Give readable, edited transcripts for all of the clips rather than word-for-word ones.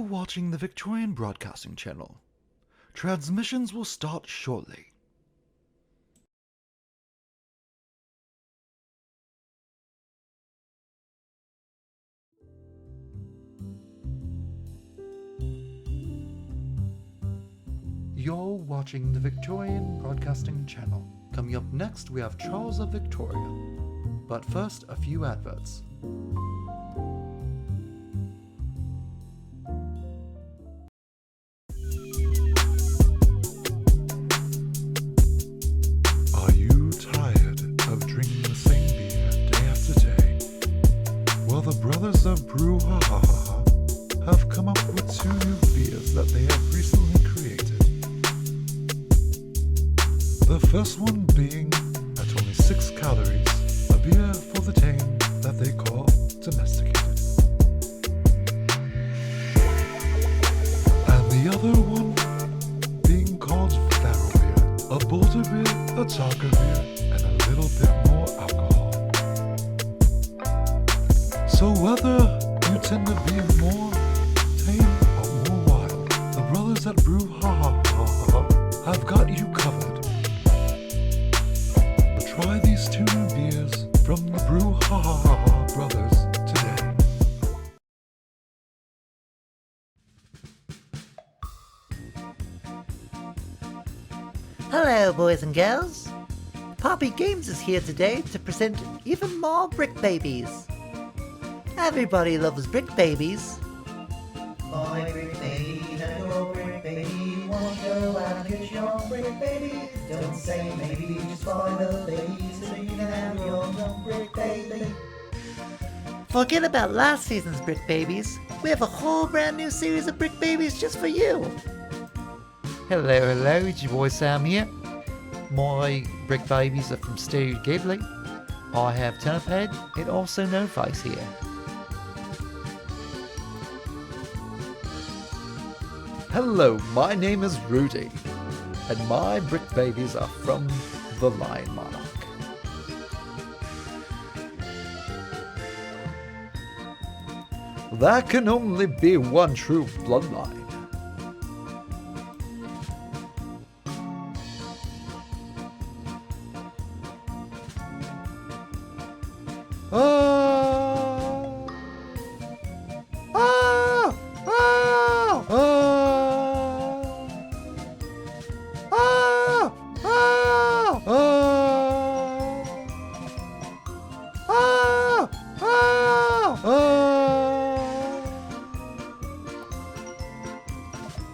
watching the Victorian Broadcasting Channel. Transmissions will start shortly. You're watching the Victorian Broadcasting Channel. Coming up next, we have Charles of Victoria. But first, a few adverts. Are you tired of drinking the same beer day after day? Well, the brothers of Brouhaha have come up with 2 new beers that they have recently created. The first one being, at only 6 calories, a beer for the tame that they call domesticated. And the other one being called Pharaoh beer, a bolder beer, a darker beer, and a little bit more alcohol. So whether you tend to be more tame or more wild, the brothers at Brouhaha have got you covered. Try these 2 new beers from the Brouhaha brothers today. Hello, boys and girls. Poppy Games is here today to present even more Brick Babies. Everybody loves Brick Babies. My brick baby, now your brick baby, won't go out and get your brick baby. Don't say maybe, just buy the baby so you can have your own brick baby. Forget about last season's Brick Babies. We have a whole brand new series of Brick Babies just for you. Hello, it's your boy Sam here. My Brick Babies are from Stereo Ghibli. I have Turnip Head and also No Face here. Hello, my name is Rudy, and my brick babies are from the Lion Monarch. There can only be one true bloodline.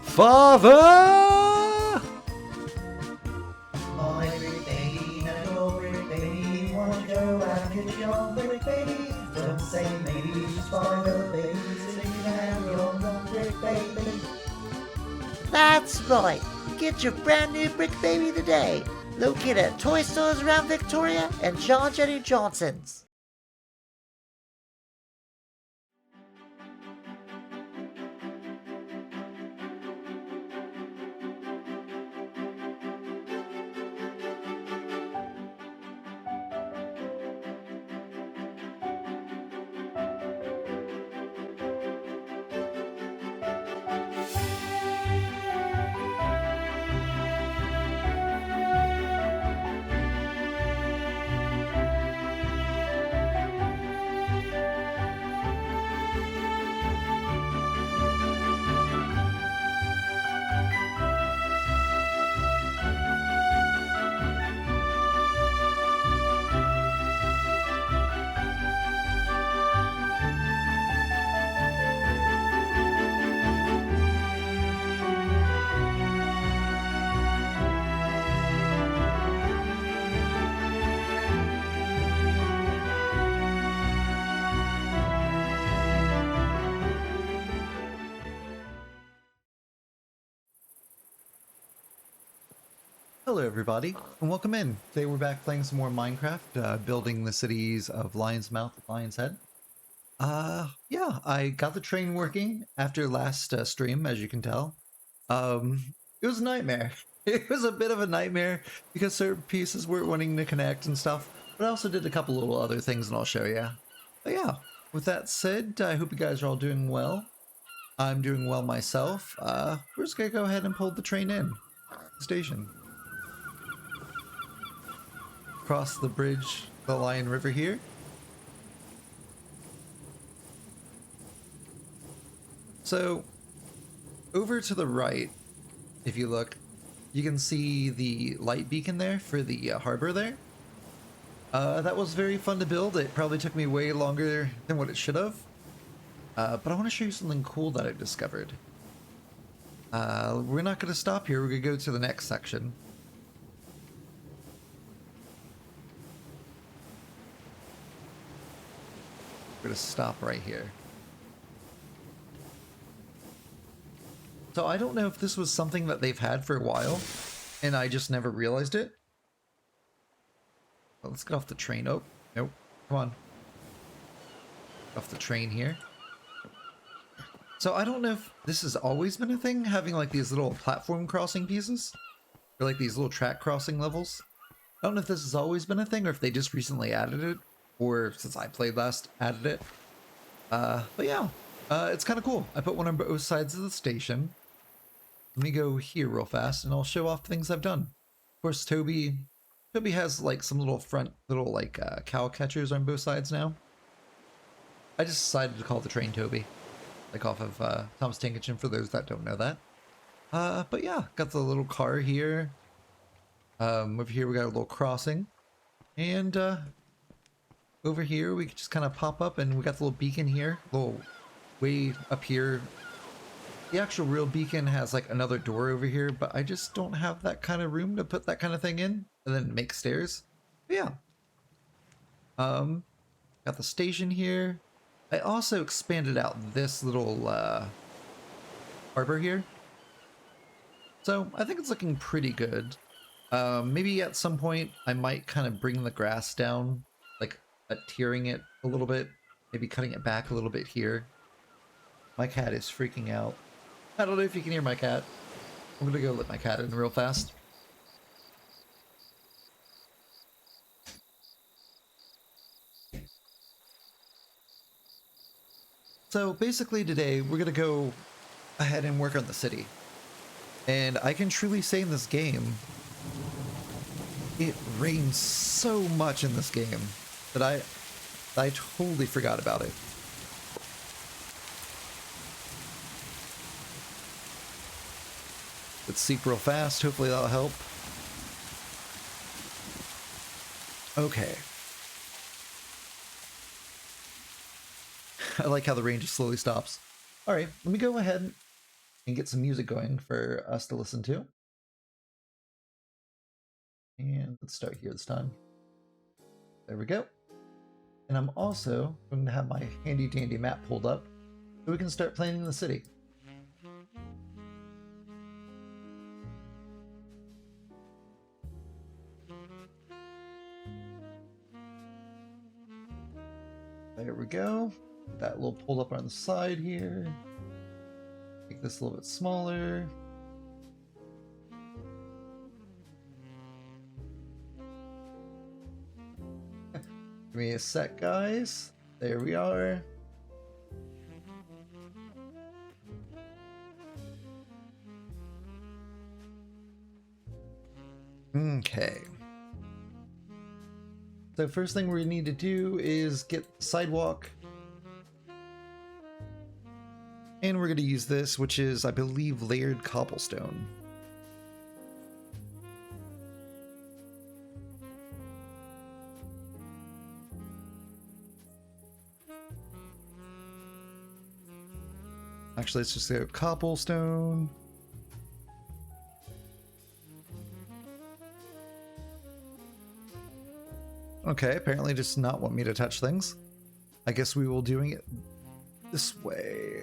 Father! My brick baby, now your brick baby, won't go out and get your brick baby. Don't say maybe, just buy the baby so you can have your own brick baby. That's right. Get your brand new Brick Baby today. Located at toy stores around Victoria and John Jenny Johnson's. Hello everybody, and welcome in. Today we're back playing some more Minecraft, building the cities of Lion's Mouth and Lion's Head. Yeah, I got the train working after last stream, as you can tell. It was a nightmare. It was a bit of a nightmare because certain pieces weren't wanting to connect and stuff, but I also did a couple little other things and I'll show you. But yeah, with that said, I hope you guys are all doing well. I'm doing well myself. We're just gonna go ahead and pull the train in the station. Cross the bridge, the Lion River here. So, over to the right, if you look, you can see the light beacon there for the harbor there. That was very fun to build. It probably took me way longer than what it should have. But I want to show you something cool that I discovered. We're not going to stop here. We're going to go to the next section. We're going to stop right here. So I don't know if this was something that they've had for a while, and I just never realized it. Well, let's get off the train. Oh, nope. Come on. Get off the train here. So I don't know if this has always been a thing, having like these little platform crossing pieces. Or like these little track crossing levels. I don't know if this has always been a thing, or if they just recently added it. Or since I played last, added it. But yeah, it's kind of cool. I put one on both sides of the station. Let me go here real fast, and I'll show off things I've done. Of course, Toby has like some little cow catchers on both sides now. I just decided to call the train Toby, like off of Tom's Tank Kitchen for those that don't know that. But yeah, got the little car here. Over here we got a little crossing, and over here we just kind of pop up, and we got the little beacon here, little way up here. The actual real beacon has like another door over here, but I just don't have that kind of room to put that kind of thing in and then make stairs. But yeah. Got the station here. I also expanded out this little harbor here. So I think it's looking pretty good. Maybe at some point I might kind of bring the grass down, like tiering it a little bit, maybe cutting it back a little bit here. My cat is freaking out. I don't know if you can hear my cat. I'm gonna go let my cat in real fast. So basically today we're gonna go ahead and work on the city. And I can truly say in this game, it rains so much in this game that I totally forgot about it. Let's seep real fast. Hopefully that'll help. Okay. I like how the rain just slowly stops. All right, let me go ahead and get some music going for us to listen to. And let's start here this time. There we go. And I'm also going to have my handy dandy map pulled up so we can start planning the city. There we go. That little pulled up on the side here. Make this a little bit smaller. Give me a sec, guys. There we are. Okay. So first thing we need to do is get the sidewalk. And we're going to use this, which is, I believe, layered cobblestone. Actually, let's just go cobblestone. Okay, apparently just not want me to touch things. I guess we will doing it this way.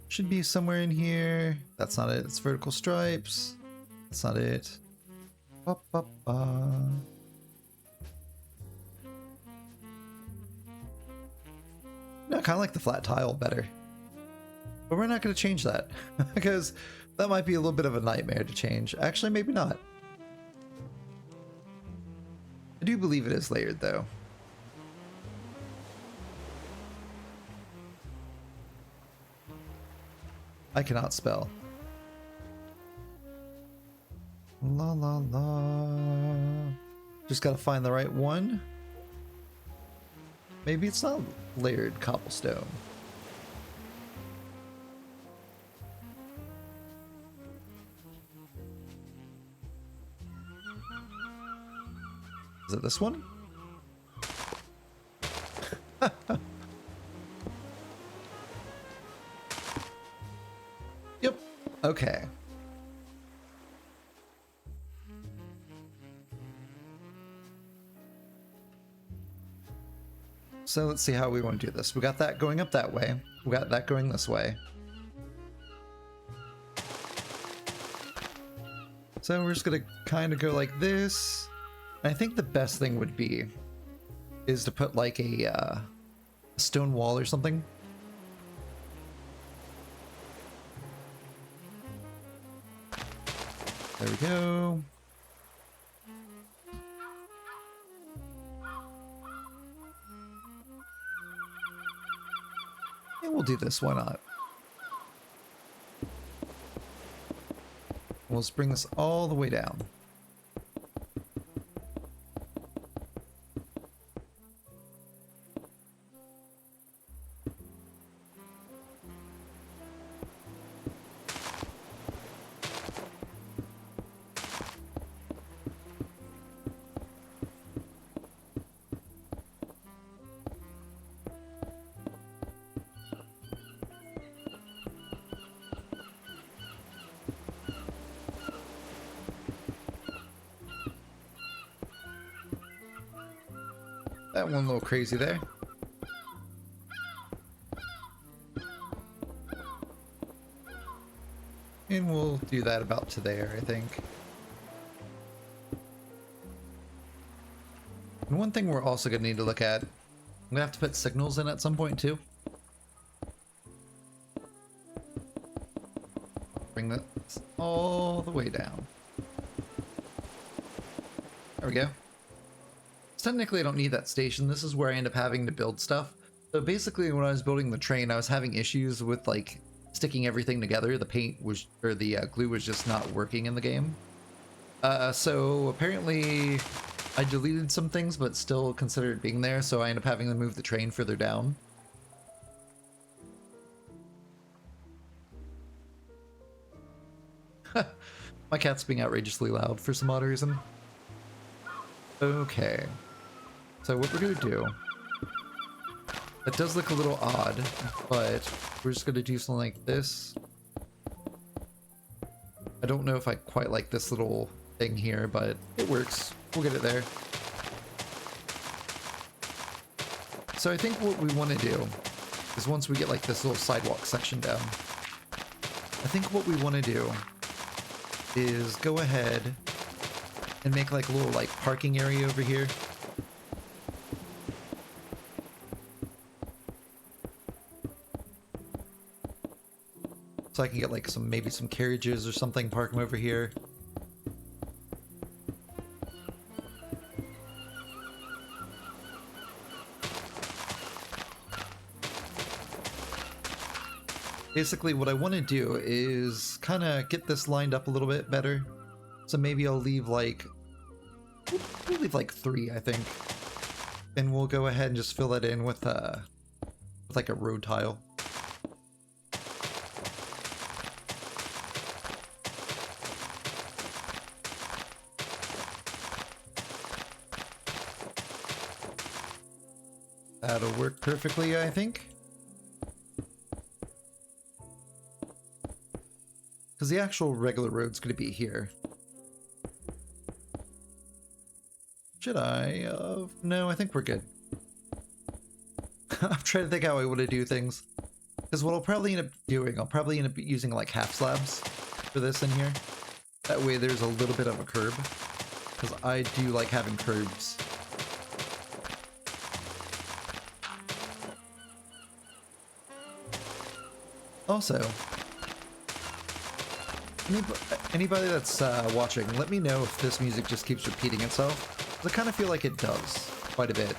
Should be somewhere in here. That's not it. It's vertical stripes. That's not it. Ba, ba, ba. No, I kind of like the flat tile better. But we're not going to change that because that might be a little bit of a nightmare to change. Actually, maybe not. I do believe it is layered though. I cannot spell. La la la. Just gotta find the right one. Maybe it's not layered cobblestone. Is it this one? Yep. Okay. So let's see how we want to do this. We got that going up that way. We got that going this way. So we're just gonna kind of go like this. And I think the best thing would be is to put like a stone wall or something. There we go. And we'll do this, why not? We'll just bring this all the way down. That one a little crazy there. And we'll do that about to there, I think. And one thing we're also going to need to look at, I'm going to have to put signals in at some point too. Bring that all the way down. There we go. Technically, I don't need that station. This is where I end up having to build stuff. So basically, when I was building the train, I was having issues with like sticking everything together. The paint was, or the glue was just not working in the game. So apparently, I deleted some things, but still considered being there. So I end up having to move the train further down. My cat's being outrageously loud for some odd reason. Okay. So what we're gonna do, it does look a little odd, but we're just gonna do something like this. I don't know if I quite like this little thing here, but it works. We'll get it there. So I think what we want to do is once we get like this little sidewalk section down, I think what we want to do is go ahead and make like a little like parking area over here. So I can get like maybe some carriages or something, park them over here. Basically what I want to do is kind of get this lined up a little bit better. So maybe I'll leave like, we'll leave like 3, I think. And we'll go ahead and just fill that in with like a road tile. That'll work perfectly, I think. Because the actual regular road's going to be here. Should I? No, I think we're good. I'm trying to think how I want to do things. Because what I'll probably end up doing, I'll probably end up using like half slabs for this in here. That way there's a little bit of a curb. Because I do like having curbs. Also, anybody that's watching, let me know if this music just keeps repeating itself. I kind of feel like it does quite a bit.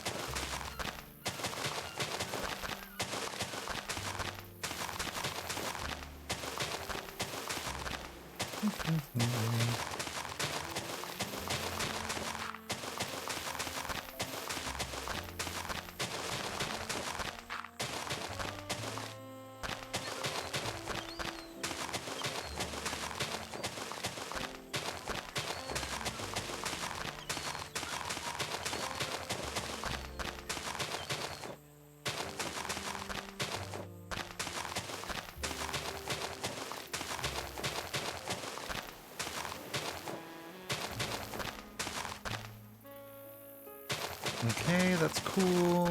Okay, that's cool.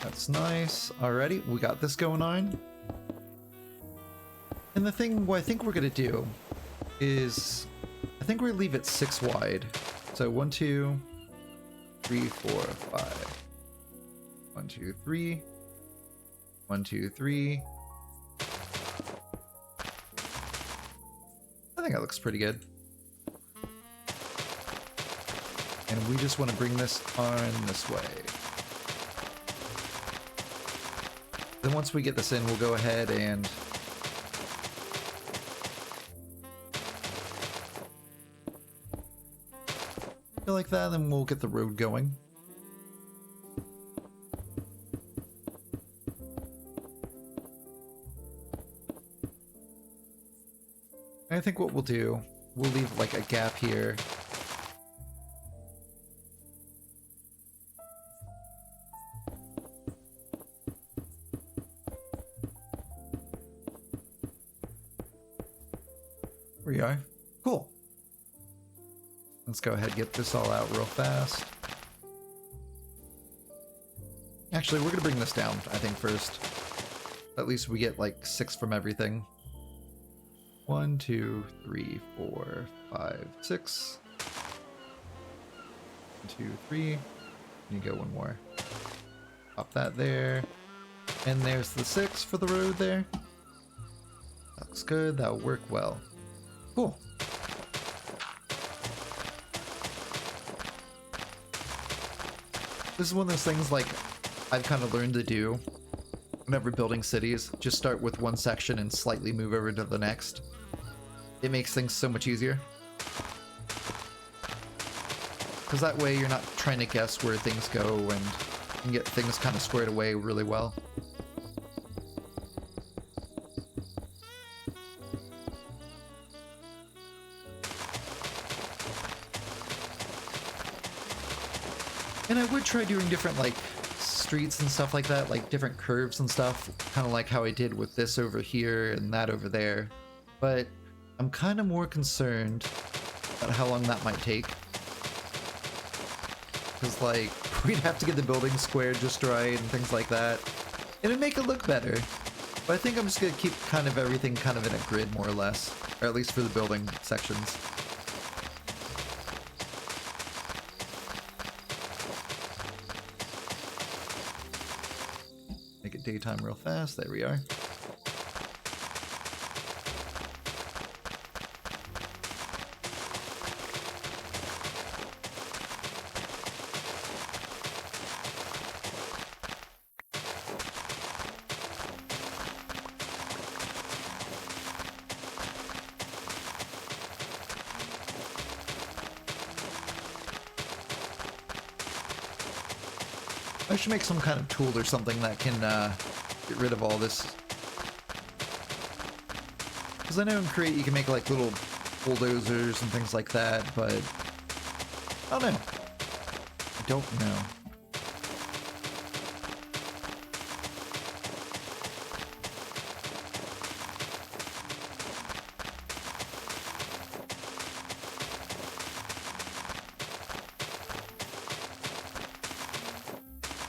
That's nice. Alrighty, we got this going on. And the thing what I think we're gonna do is, I think we're gonna leave it 6 wide. So 1, 2, 3, 4, 5. 1, 2, 3. 1, 2, 3. I think that looks pretty good. And we just want to bring this on this way. Then once we get this in, we'll go ahead and go like that, then we'll get the road going. I think what we'll do, we'll leave like a gap here. There we are. Cool. Let's go ahead and get this all out real fast. Actually, we're gonna bring this down, I think, first. At least we get like 6 from everything. 1, 2, 3, 4, 5, 6. 1, 2, 3. You go one more. Pop that there. And there's the 6 for the road there. That looks good. That'll work well. Cool. This is one of those things like I've kind of learned to do whenever building cities. Just start with one section and slightly move over to the next. It makes things so much easier. Because that way you're not trying to guess where things go and you can get things kind of squared away really well. And I would try doing different, like, streets and stuff like that, like different curves and stuff, kind of like how I did with this over here and that over there. But I'm kind of more concerned about how long that might take. Because, like, we'd have to get the building squared just right and things like that. It'd make it look better. But I think I'm just going to keep kind of everything kind of in a grid, more or less. Or at least for the building sections. Make it daytime real fast. There we are. I should make some kind of tool or something that can get rid of all this. Because I know in Create you can make like little bulldozers and things like that, but I don't know. I don't know.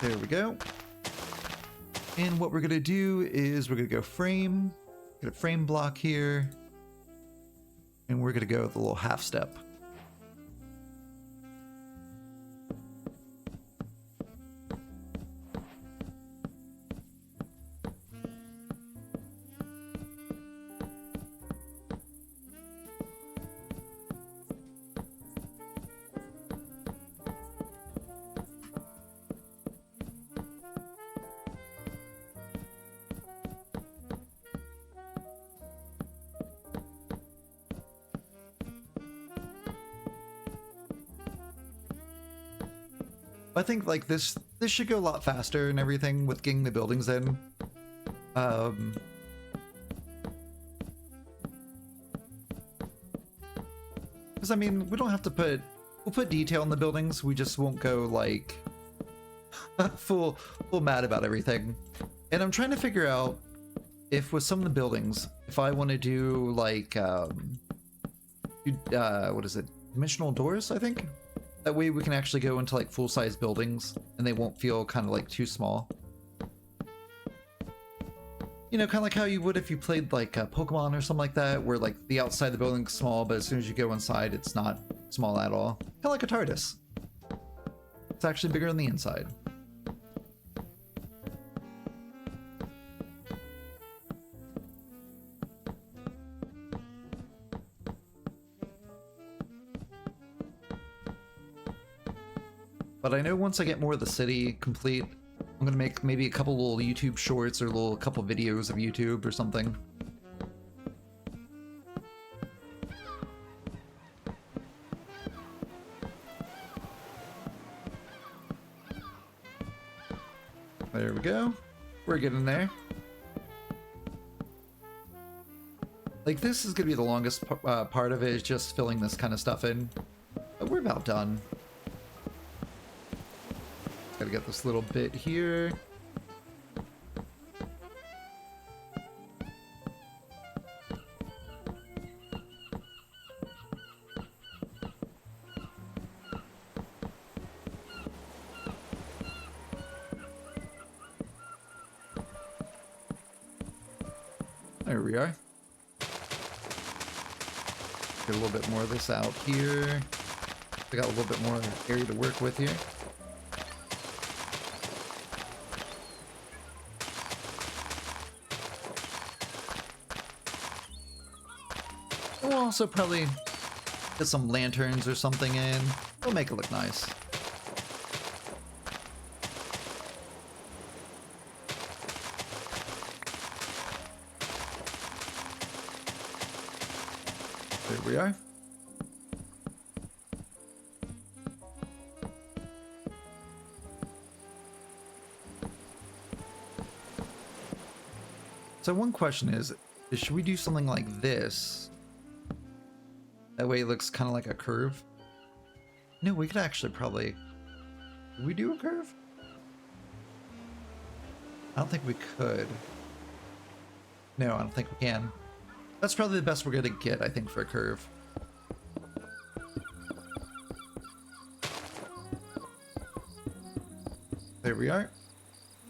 There we go. And what we're going to do is we're going to go frame, get a frame block here, and we're going to go with a little half step. I think like this should go a lot faster and everything with getting the buildings in. Because I mean, we don't have to we'll put detail in the buildings. We just won't go like full mad about everything. And I'm trying to figure out if with some of the buildings, if I want to do like what is it? Dimensional doors, I think. That way we can actually go into like full-size buildings and they won't feel kind of like too small. You know, kind of like how you would if you played like Pokemon or something like that, where like the outside of the building's small, but as soon as you go inside, it's not small at all. Kind of like a TARDIS. It's actually bigger on the inside. But I know once I get more of the city complete, I'm gonna make maybe a couple little YouTube shorts or a couple videos of YouTube or something. There we go. We're getting there. Like this is gonna be the longest part of it, is just filling this kind of stuff in. But we're about done. Gotta get this little bit here. There we are. Get a little bit more of this out here. I got a little bit more area to work with here. We'll also probably get some lanterns or something in. It'll make it look nice. There we are. So one question is should we do something like this? That way it looks kind of like a curve. No, we could actually probably... Could we do a curve? I don't think we could. No, I don't think we can. That's probably the best we're going to get, I think, for a curve. There we are.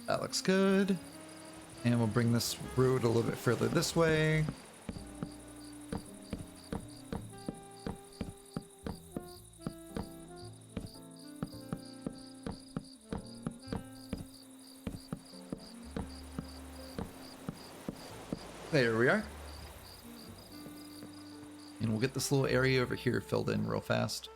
That looks good. And we'll bring this road a little bit further this way. There we are. And we'll get this little area over here filled in real fast.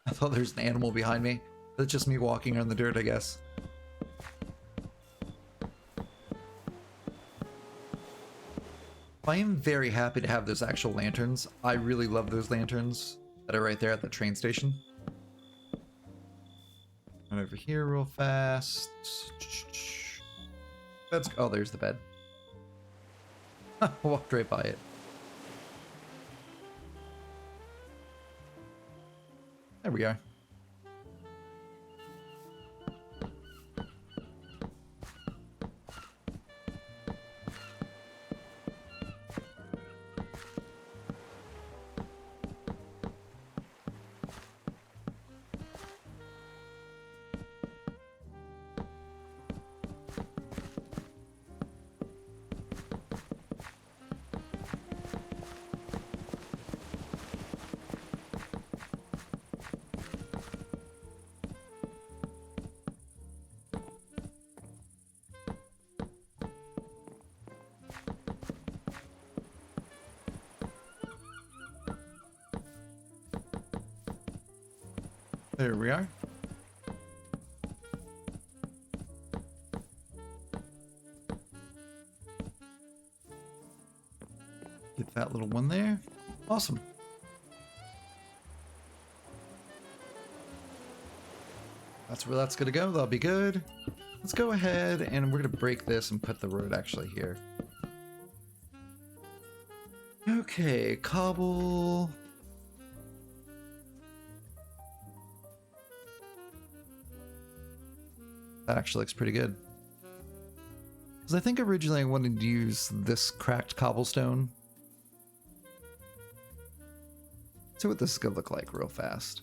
I thought there's an animal behind me. That's just me walking on the dirt, I guess. I am very happy to have those actual lanterns. I really love those lanterns that are right there at the train station. Right over here real fast. That's... Oh, there's the bed. Walked right by it. There we are. There we are. Get that little one there. Awesome. That's where that's gonna go. That'll be good. Let's go ahead and we're gonna break this and put the road actually here. Okay, cobble. That actually looks pretty good. Because I think originally I wanted to use this cracked cobblestone. See what this is gonna look like real fast.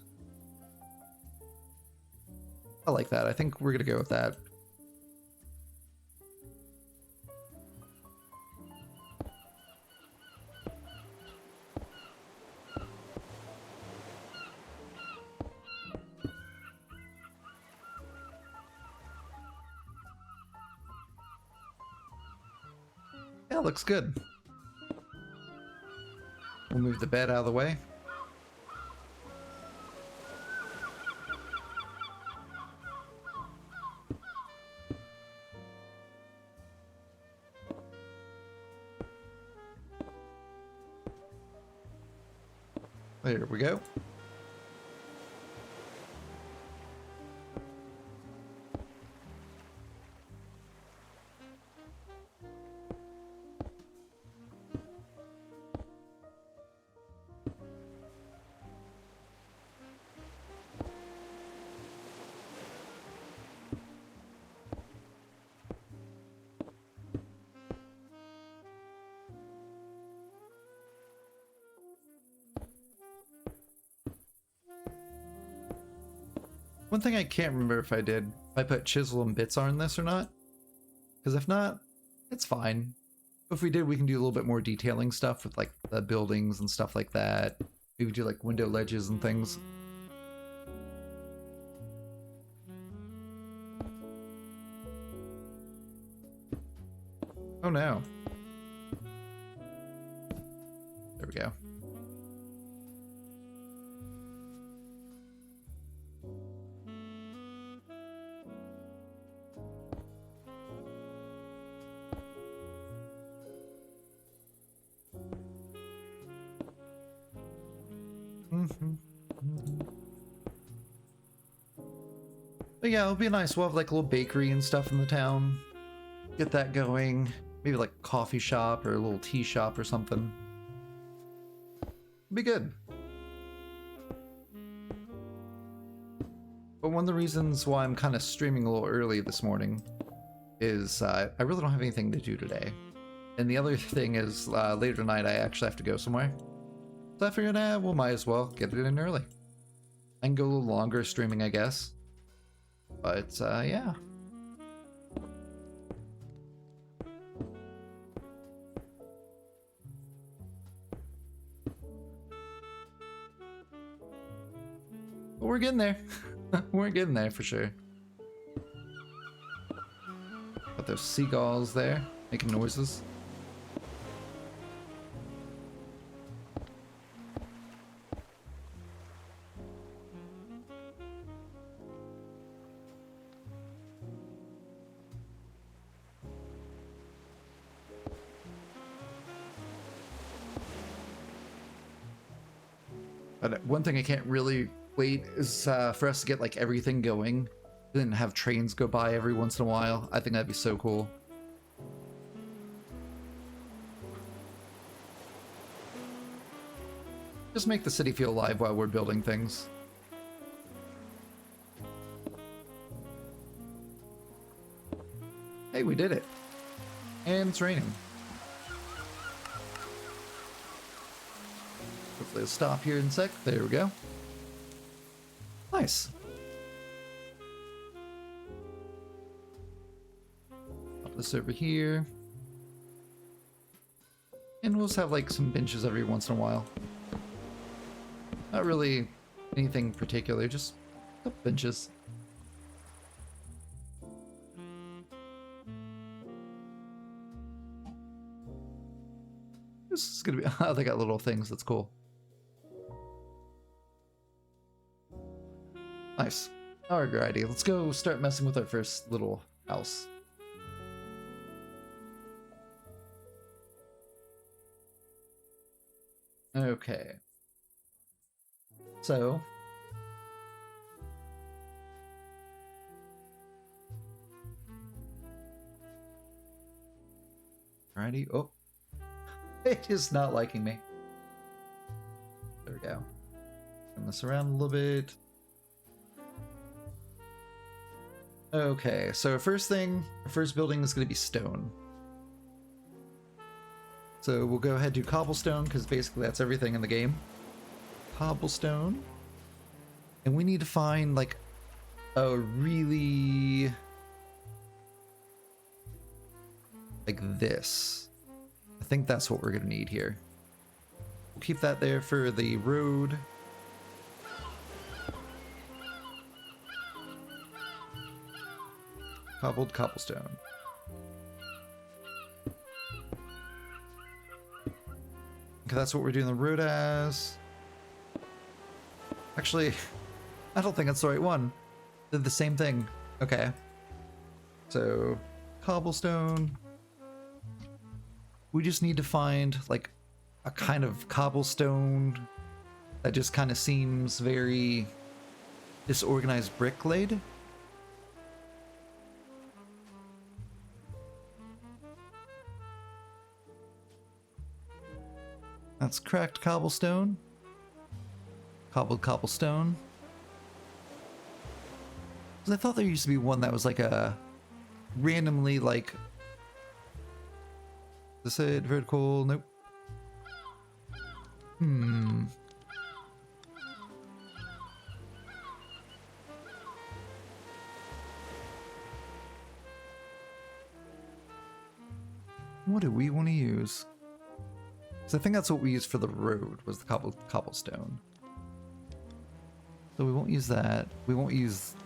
I like that. I think we're gonna go with that. Yeah, looks good. We'll move the bed out of the way. There we go. One thing I can't remember if I put chisel and bits on this or not. Because if not, it's fine. If we did, we can do a little bit more detailing stuff with like the buildings and stuff like that. Maybe do like window ledges and things. Oh no. There we go. But yeah, it'll be nice. We'll have like a little bakery and stuff in the town. Get that going. Maybe like a coffee shop or a little tea shop or something. It'll be good. But one of the reasons why I'm kind of streaming a little early this morning is I really don't have anything to do today. And the other thing is later tonight I actually have to go somewhere. So I figured, well, might as well get it in early. I can go a little longer streaming, I guess. But, yeah. But we're getting there. We're getting there for sure. Got those seagulls there, making noises. But one thing I can't really wait is for us to get like everything going, then have trains go by every once in a while. I think that'd be so cool. Just make the city feel alive while we're building things. Hey, we did it. And it's raining. Hopefully it'll stop here in a sec. There we go. Nice. Pop this over here. And we'll just have like some benches every once in a while. Not really anything particular, just a couple benches. This is gonna be, oh, they got little things, that's cool. Nice. Alrighty, let's go start messing with our first little house. Okay. So. Alrighty. Oh. It is not liking me. There we go. Turn this around a little bit. Okay, so first building is going to be stone. So we'll go ahead and do cobblestone, because basically that's everything in the game. Cobblestone. And we need to find, like, a really... like this. I think that's what we're going to need here. We'll keep that there for the road. Cobbled cobblestone. Okay, that's what we're doing the road as. Actually, I don't think that's the right one. Did the same thing. Okay. So, cobblestone. We just need to find, like, a kind of cobblestone that just kind of seems very disorganized brick laid. That's cracked cobblestone. Cobbled cobblestone. 'Cause I thought there used to be one that was like a randomly like... Is this it? Vertical? Nope. What do we want to use? So I think that's what we used for the road, was the cobblestone. So we won't use that. We won't use...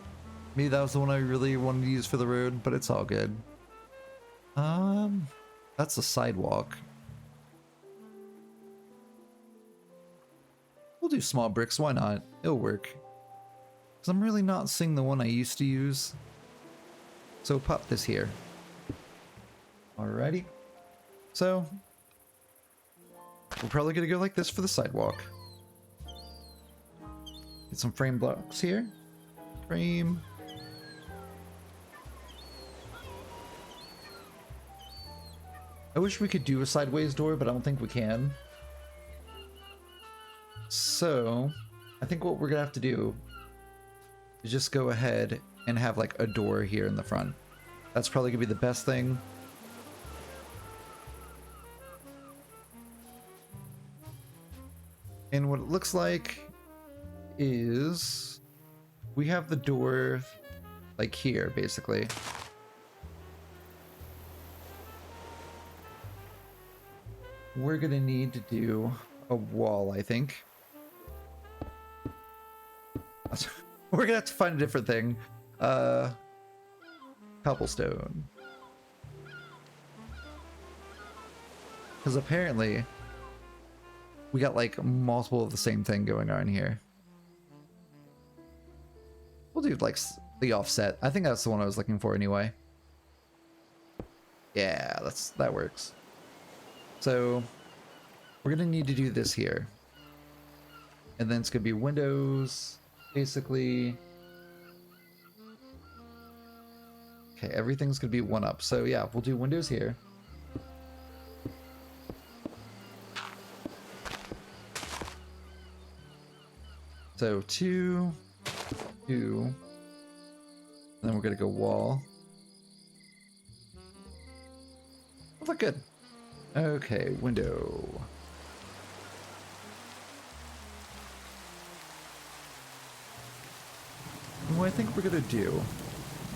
Maybe that was the one I really wanted to use for the road, but it's all good. That's the sidewalk. We'll do small bricks, why not? It'll work. Because I'm really not seeing the one I used to use. So pop this here. Alrighty. So... we're probably gonna go like this for the sidewalk. Get some frame blocks here. Frame. I wish we could do a sideways door, but I don't think we can. So, I think what we're gonna have to do is just go ahead and have like a door here in the front. That's probably gonna be the best thing. And what it looks like is we have the door like here, basically. We're gonna need to do a wall, I think. We're gonna have to find a different thing. Cobblestone. Because apparently we got like multiple of the same thing going on here. We'll do like the offset. I think that's the one I was looking for anyway. Yeah, that works. So we're gonna need to do this here. And then it's gonna be windows, basically. Okay, everything's gonna be one up. So yeah, we'll do windows here. So 2, 2, then we're gonna go wall. Oh, look good. Okay, window. And what I think we're gonna do,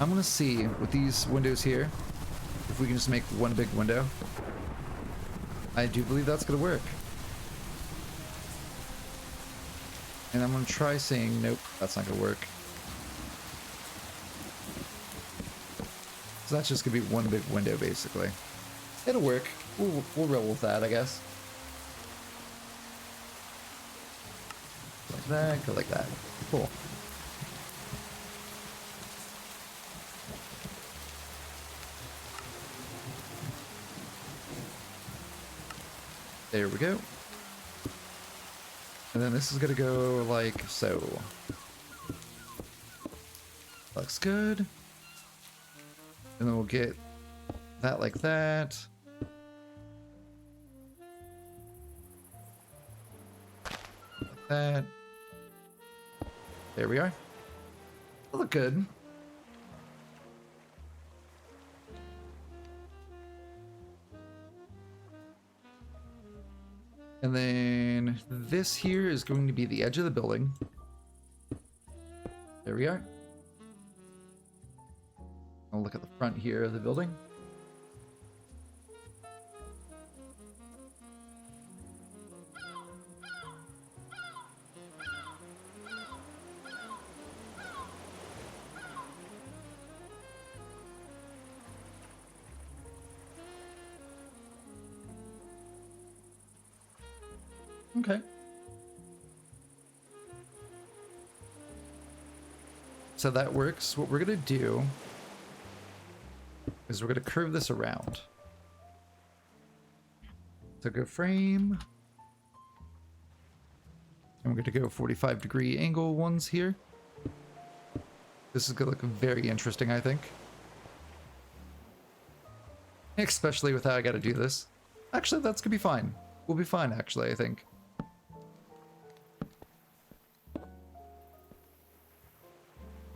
I'm gonna see with these windows here, if we can just make one big window. I do believe that's gonna work. And I'm gonna try saying, nope, that's not gonna work. So that's just gonna be one big window, basically. It'll work. We'll roll with that, I guess. Like that, go like that. Cool. There we go. And then this is gonna go like so. Looks good. And then we'll get that like that. Like that. There we are. That'll look good. And then this here is going to be the edge of the building. There we are. I'll look at the front here of the building. Okay. So that works. What we're going to do is we're going to curve this around. So go frame. And we're going to go 45-degree angle ones here. This is going to look very interesting, I think. Especially with how I got to do this. Actually, that's going to be fine. We'll be fine, actually, I think.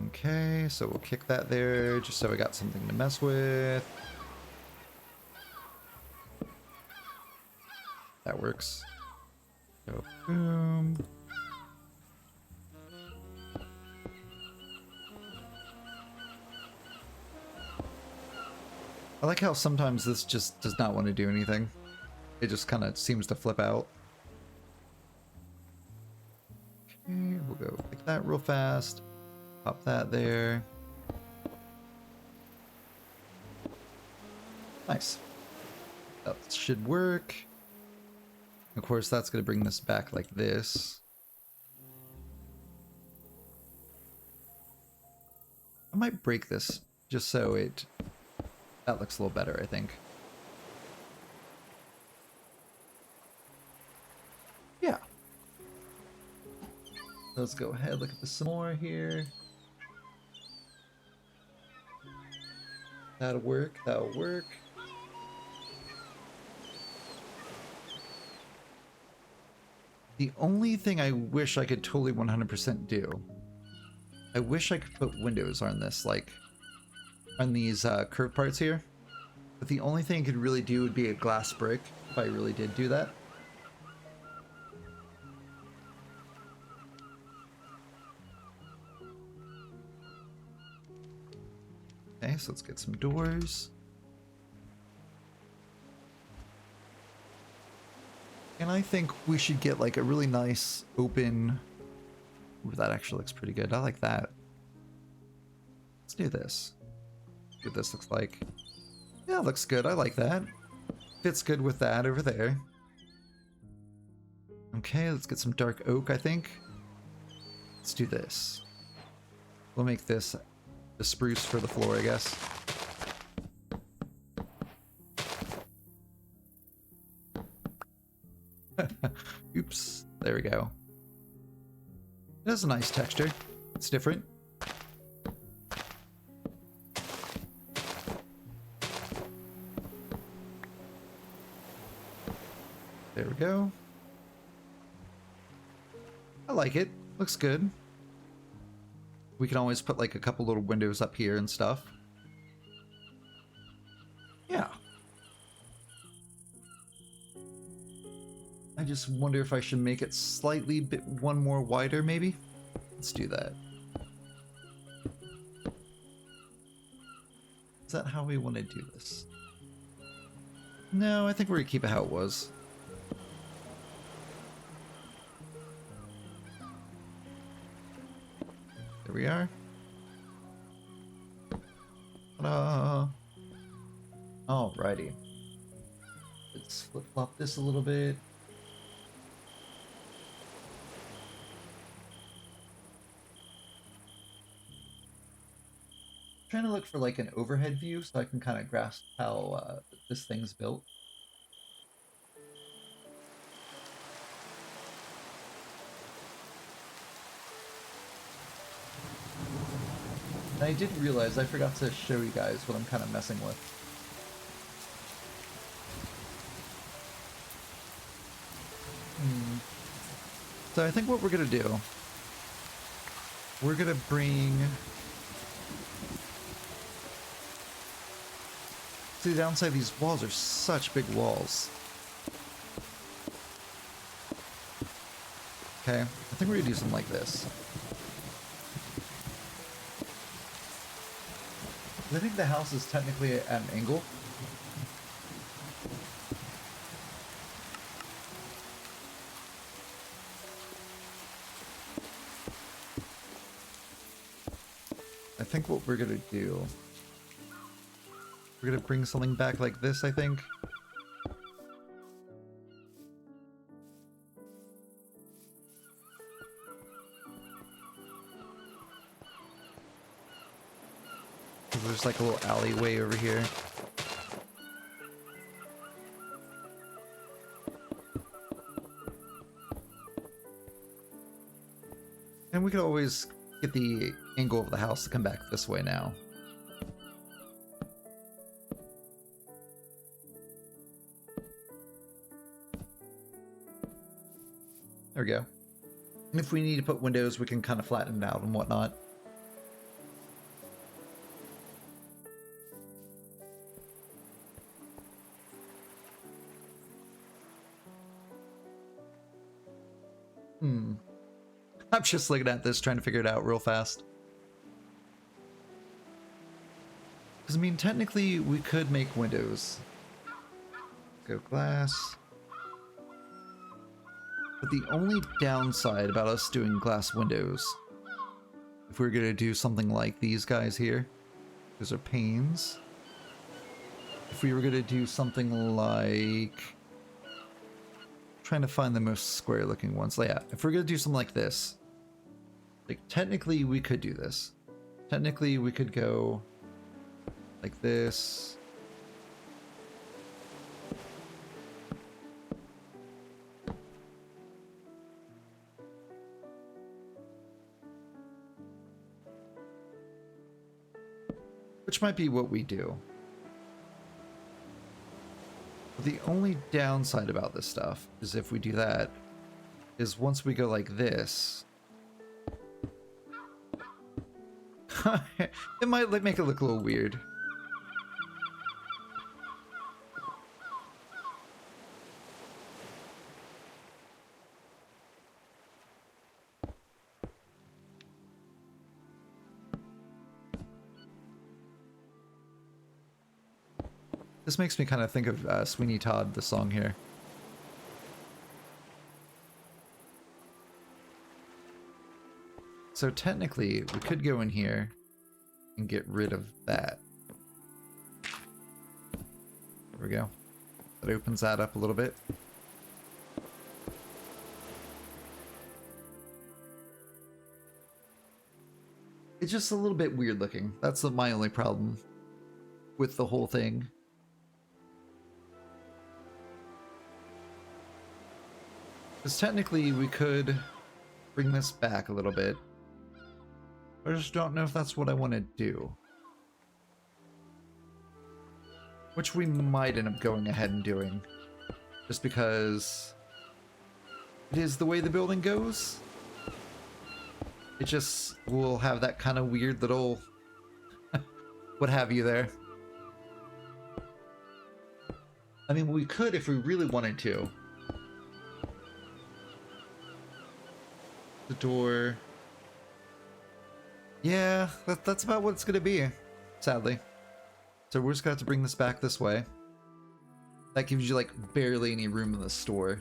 Okay, so we'll kick that there just so we got something to mess with. That works. Go boom. I like how sometimes this just does not want to do anything. It just kind of seems to flip out. Okay, we'll go like that real fast. Pop that there. Nice. That should work. Of course, that's going to bring this back like this. I might break this just so that looks a little better, I think. Yeah. Let's go ahead, look at this some more here. That'll work, that'll work. The only thing I wish I could totally 100% do, I wish I could put windows on this, like, on these curved parts here. But the only thing I could really do would be a glass brick, if I really did do that. Okay, so let's get some doors. And I think we should get like a really nice open... Ooh, that actually looks pretty good. I like that. Let's do this. See what this looks like. Yeah, looks good. I like that. Fits good with that over there. Okay, let's get some dark oak, I think. Let's do this. We'll make this the spruce for the floor, I guess. Oops. There we go. It has a nice texture. It's different. There we go. I like it. Looks good. We can always put like a couple little windows up here and stuff. Yeah. I just wonder if I should make it slightly bit one more wider, maybe? Let's do that. Is that how we want to do this? No, I think we're gonna keep it how it was. There we are. Ta-da! Alrighty. Let's flip-flop this a little bit. Trying to look for like an overhead view so I can kind of grasp how this thing's built. And I did realize I forgot to show you guys what I'm kind of messing with. So I think what we're gonna do, we're gonna bring... See, the downside, these walls are such big walls. Okay, I think we're gonna do something like this. I think the house is technically at an angle. I think what we're gonna do, we're gonna bring something back like this, I think. There's like a little alleyway over here. And we could always get the angle of the house to come back this way now. There we go. And if we need to put windows, we can kind of flatten it out and whatnot. I'm just looking at this, trying to figure it out real fast. Because, I mean, technically, we could make windows. Go glass. But the only downside about us doing glass windows, if we're going to do something like these guys here, those are panes. If we were going to do something like... trying to find the most square looking ones. So yeah, if we're going to do something like this, like technically we could do this. Technically we could go like this. Which might be what we do. But the only downside about this stuff is if we do that, is once we go like this, it might make it look a little weird. This makes me kind of think of Sweeney Todd, the song here. So technically, we could go in here and get rid of that. There we go. That opens that up a little bit. It's just a little bit weird looking. That's my only problem with the whole thing. Because technically we could bring this back a little bit. I just don't know if that's what I want to do. Which we might end up going ahead and doing. Just because it is the way the building goes. It just will have that kind of weird little what have you there. I mean, we could if we really wanted to. The door. Yeah, that's about what it's gonna be, sadly. So we're just gonna have to bring this back this way. That gives you like barely any room in the store.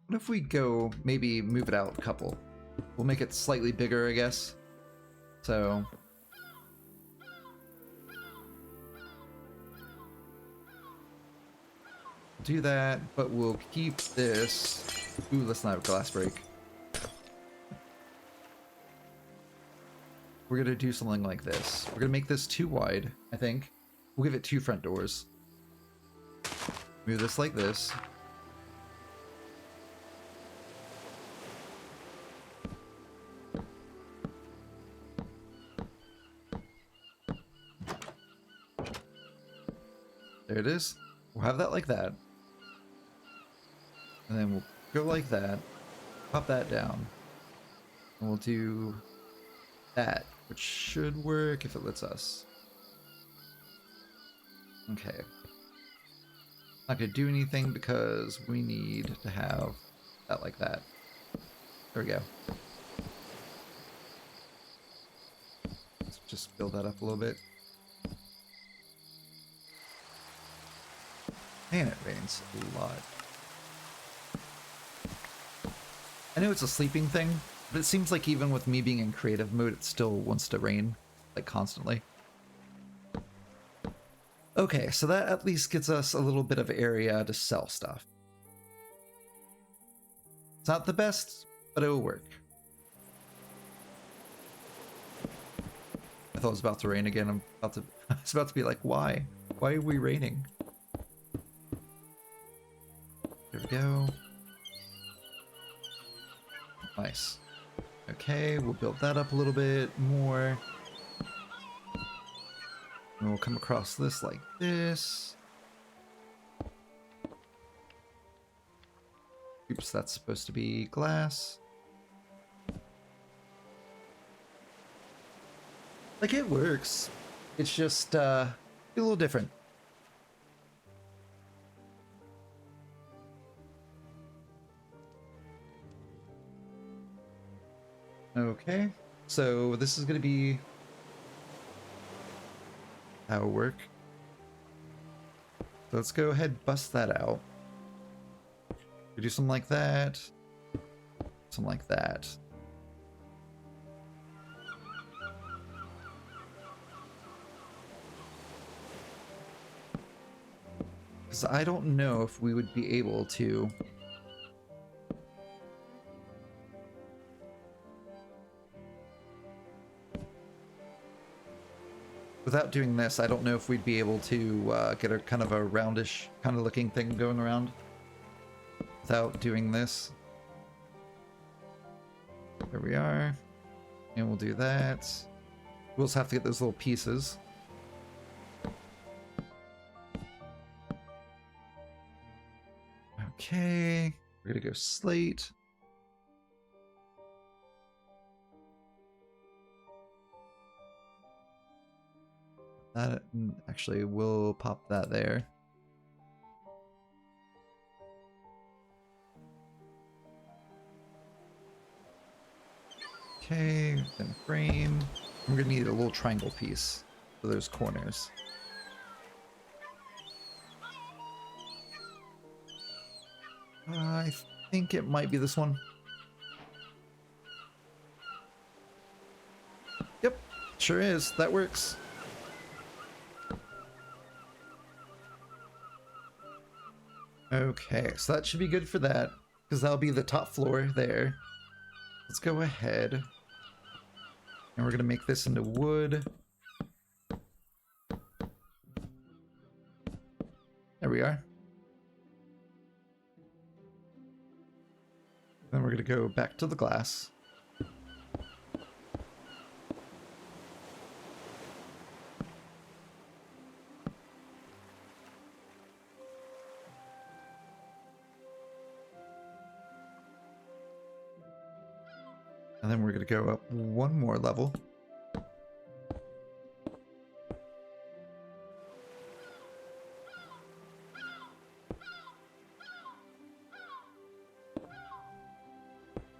What if we go, maybe move it out a couple? We'll make it slightly bigger, I guess. So... do that, but we'll keep this. Ooh, let's not have a glass break. We're gonna do something like this. We're gonna make this too wide, I think. We'll give it 2 front doors. Move this like this. There it is. We'll have that like that. And then we'll go like that. Pop that down. And we'll do that, which should work if it lets us. Okay. Not gonna do anything because we need to have that like that. There we go. Let's just build that up a little bit. Man, it rains a lot. I know it's a sleeping thing, but it seems like even with me being in creative mode, it still wants to rain, like, constantly. Okay, so that at least gets us a little bit of area to sell stuff. It's not the best, but it will work. I thought it was about to rain again. I was about to be like, why? Why are we raining? There we go. Nice. Okay, we'll build that up a little bit more. And we'll come across this like this. Oops, that's supposed to be glass. Like, it works. It's just a little different. Okay, so this is going to be how it'll work. So let's go ahead and bust that out. We do something like that. Something like that. Because I don't know if we would be able to... Without doing this, I don't know if we'd be able to get a kind of a roundish kind of looking thing going around without doing this. There we are. And we'll do that. We'll also have to get those little pieces. Okay. We're gonna go slate. That actually will pop that there. Okay, then frame. We're gonna need a little triangle piece for those corners. I think it might be this one. Yep, sure is. That works. Okay, so that should be good for that, because that'll be the top floor there. Let's go ahead. And we're going to make this into wood. There we are. Then we're going to go back to the glass. And then we're going to go up one more level.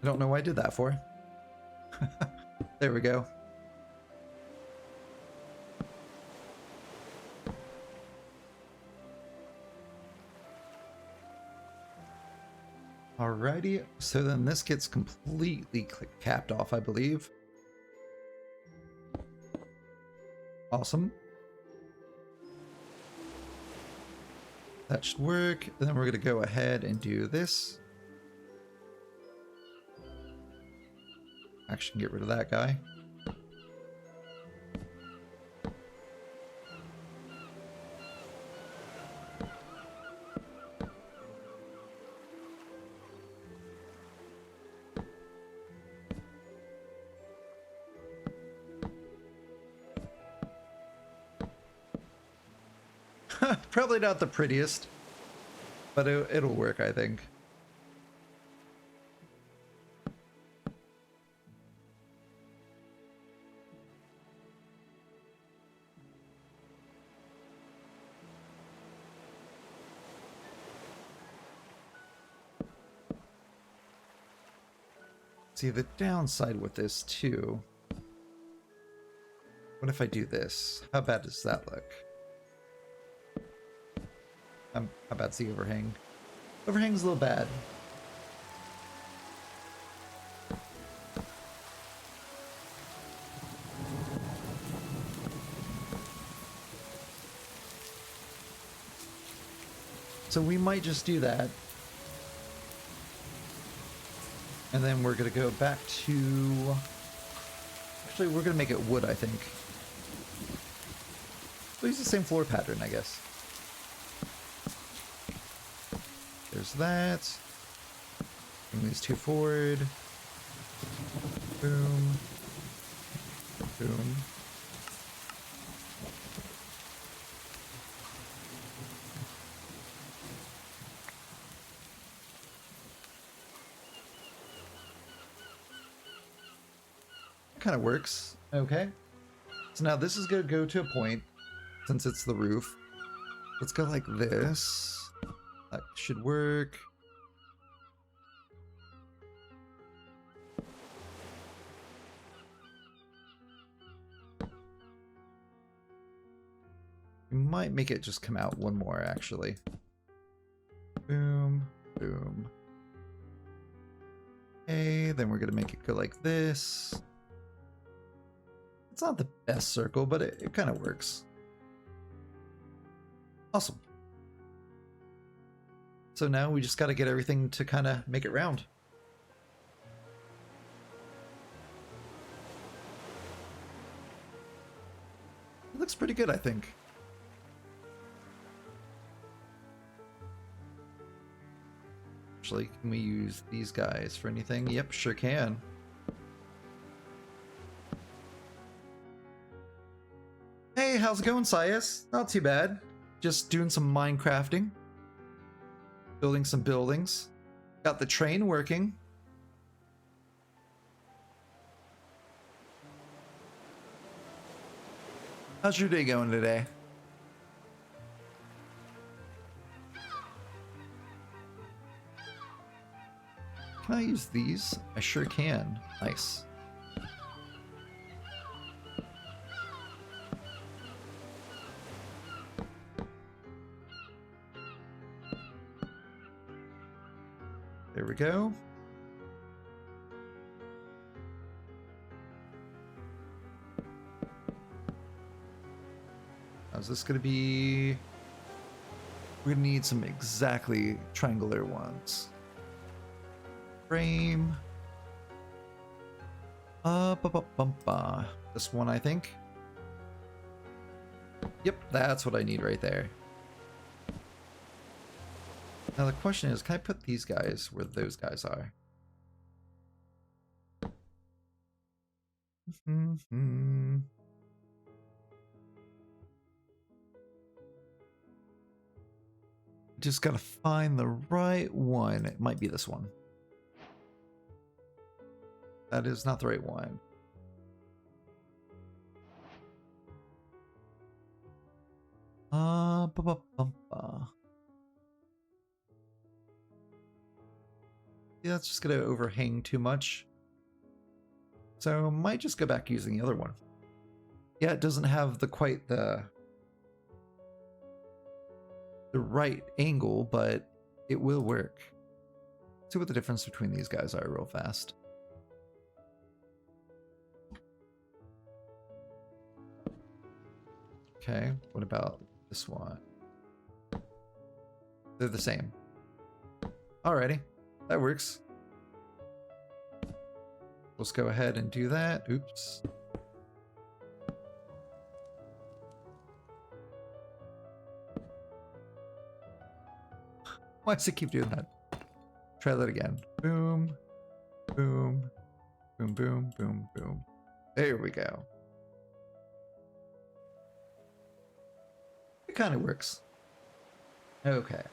I don't know why I did that for. There we go. Alrighty, so then this gets completely capped off, I believe. Awesome. That should work. And then we're going to go ahead and do this. Actually, get rid of that guy. Probably not the prettiest, but it'll work, I think. See, the downside with this too. What if I do this? How bad does that look? How bad's the overhang? Overhang's a little bad. So we might just do that. And then we're going to go back to... Actually, we're going to make it wood, I think. We'll use the same floor pattern, I guess. There's that. Bring these two forward. Boom. Boom. Kind of works. Okay. So now this is going to go to a point, since it's the roof. Let's go like this. That should work. We might make it just come out one more, actually. Boom, boom. Okay, then we're going to make it go like this. It's not the best circle, but it kind of works. Awesome. So now we just got to get everything to kind of make it round. It looks pretty good, I think. Actually, can we use these guys for anything? Yep, sure can. Hey, how's it going, Sias? Not too bad. Just doing some Minecrafting. Building some buildings. Got the train working. How's your day going today? Can I use these? I sure can. Nice. There we go. How's this gonna be? We're gonna need some exactly triangular ones. Frame. This one, I think. Yep, that's what I need right there. Now the question is, can I put these guys where those guys are? Just gotta find the right one. It might be this one. That is not the right one. Yeah, that's just gonna overhang too much. So might just go back using the other one. Yeah, it doesn't have quite the right angle, but it will work. Let's see what the difference between these guys are real fast. Okay, what about this one? They're the same. Alrighty, that works. Let's go ahead and do that. Oops. Why does it keep doing that? Try that again. Boom, boom, boom, boom, boom, boom. There we go. It kind of works. Okay.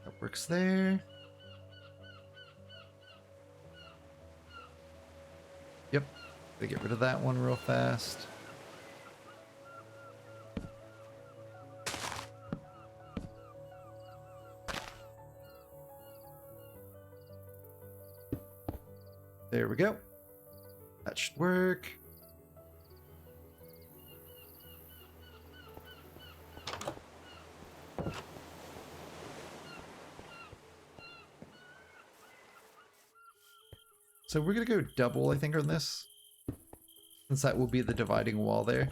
That works there. Yep. Gotta get rid of that one real fast. There we go. That should work. So we're gonna go double, I think, on this, since that will be the dividing wall there.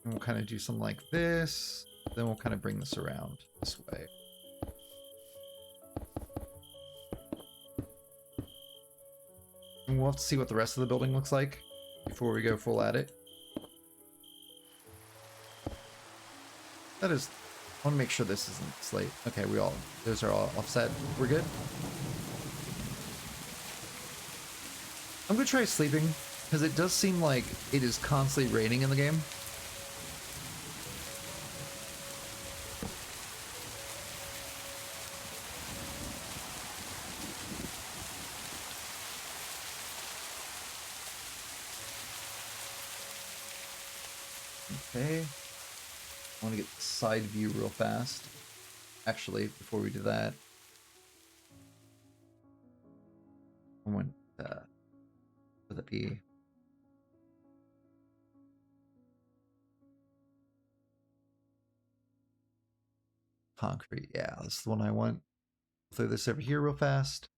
And we'll kind of do something like this. Then we'll kind of bring this around this way. And we'll have to see what the rest of the building looks like before we go full at it. That is... I want to make sure this isn't slate. Okay, those are all offset. We're good. I'm gonna try sleeping, because it does seem like it is constantly raining in the game. Okay. I want to get the side view real fast. Actually, before we do that, I want would that be concrete? Yeah, that's the one I want. I'll throw this over here real fast.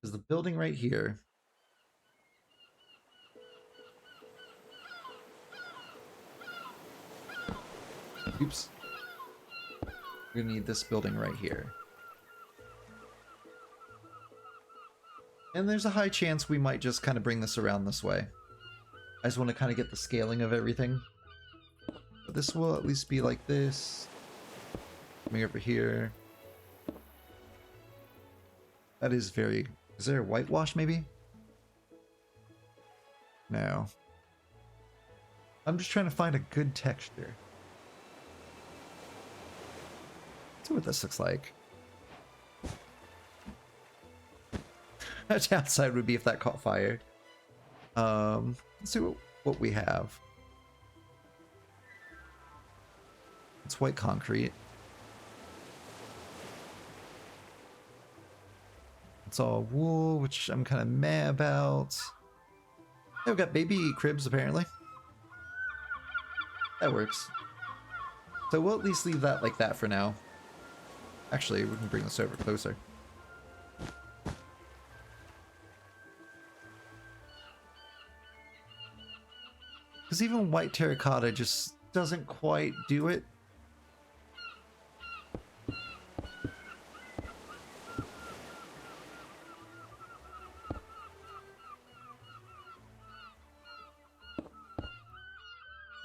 There's the building right here. Oops. We're gonna need this building right here. And there's a high chance we might just kind of bring this around this way. I just want to kind of get the scaling of everything. But this will at least be like this. Coming over here. That is very... Is there a whitewash maybe? No. I'm just trying to find a good texture. Let's see what this looks like. A downside would be if that caught fire. Let's see what we have. It's white concrete. It's all wool, which I'm kind of meh about. Yeah, we've got baby cribs, apparently. That works. So we'll at least leave that like that for now. Actually, we can bring this over closer. Because even white terracotta just doesn't quite do it.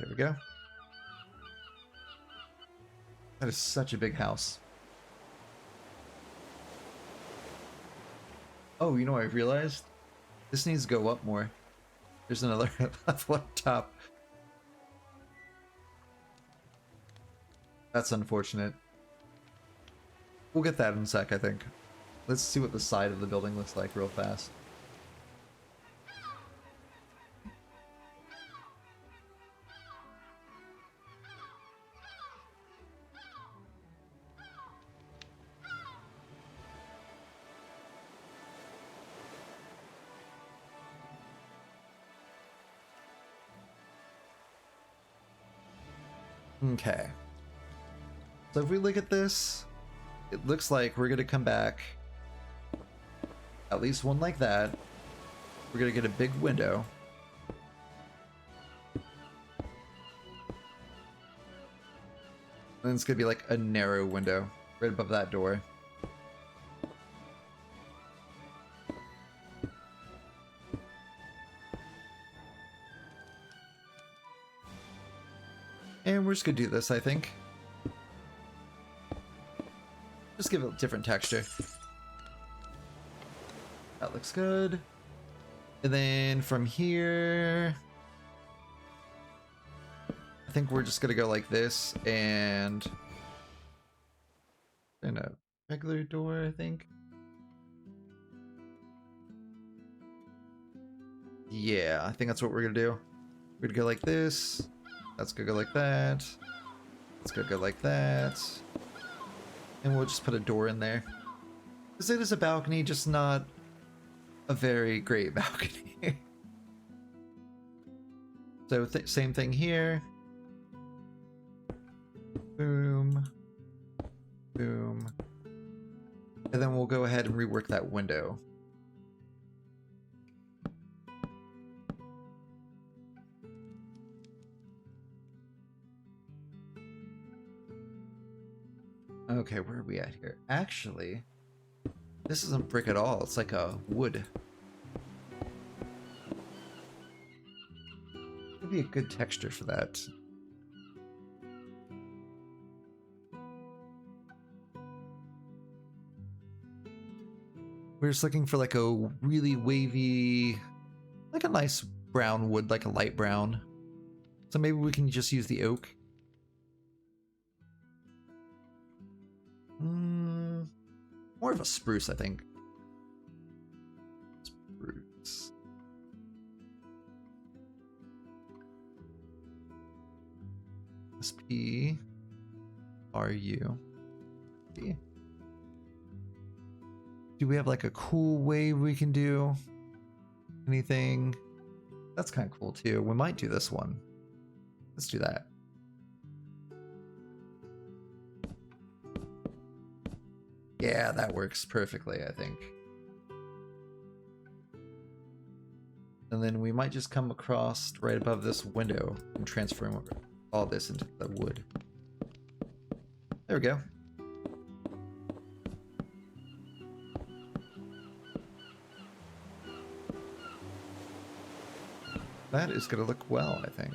There we go. That is such a big house. Oh, you know what I realized? This needs to go up more. There's another level up top. That's unfortunate. We'll get that in a sec, I think. Let's see what the side of the building looks like real fast. Okay. So if we look at this, it looks like we're gonna come back at least one like that. We're gonna get a big window. And it's gonna be like a narrow window right above that door. And we're just gonna do this, I think. give it a different texture. That looks good. And then from here, I think we're just gonna go like this and a regular door, I think. Yeah, I think that's what we're gonna do. We're gonna go like this. That's gonna go like that. That's gonna go like that. And we'll just put a door in there. Because it is a balcony, just not a very great balcony. So same thing here. Boom. Boom. And then we'll go ahead and rework that window. Okay, where are we at here? Actually, this isn't brick at all. It's like a wood. Would be a good texture for that. We're just looking for like a really wavy, like a nice brown wood, like a light brown. So maybe we can just use the oak. More of a spruce, I think. Spruce. SP. RU. B. Do we have like a cool wave we can do? Anything? That's kind of cool too. We might do this one. Let's do that. Yeah, that works perfectly, I think. And then we might just come across right above this window and transform all this into the wood. There we go. That is going to look well, I think.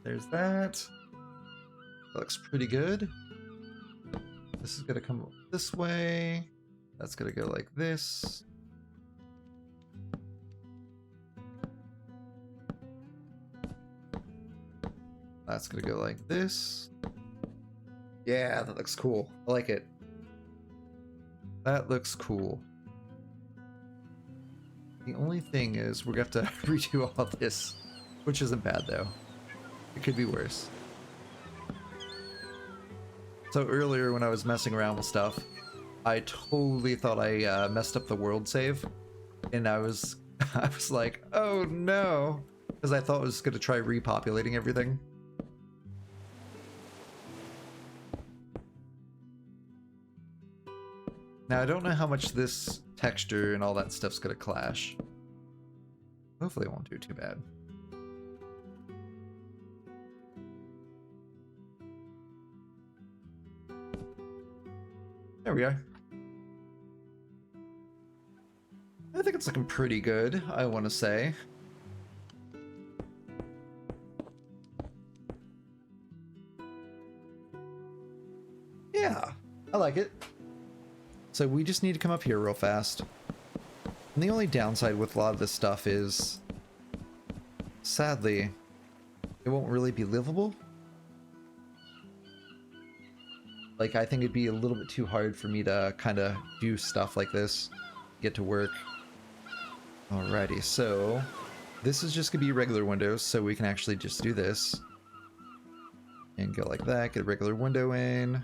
There's that. That looks pretty good. This is gonna come this way. That's gonna go like this. That's gonna go like this. Yeah, that looks cool. I like it. That looks cool. The only thing is we're gonna have to redo all this, which isn't bad though. It could be worse. So earlier when I was messing around with stuff, I totally thought I messed up the world save. And I was like, oh no. Because I thought I was going to try repopulating everything. Now I don't know how much this texture and all that stuff's going to clash. Hopefully it won't do too bad. There we are. I think it's looking pretty good, I want to say. Yeah, I like it. So we just need to come up here real fast. And the only downside with a lot of this stuff is, sadly, it won't really be livable. Like, I think it'd be a little bit too hard for me to kind of do stuff like this, get to work. Alrighty, so this is just gonna be regular windows, so we can actually just do this. And go like that, get a regular window in.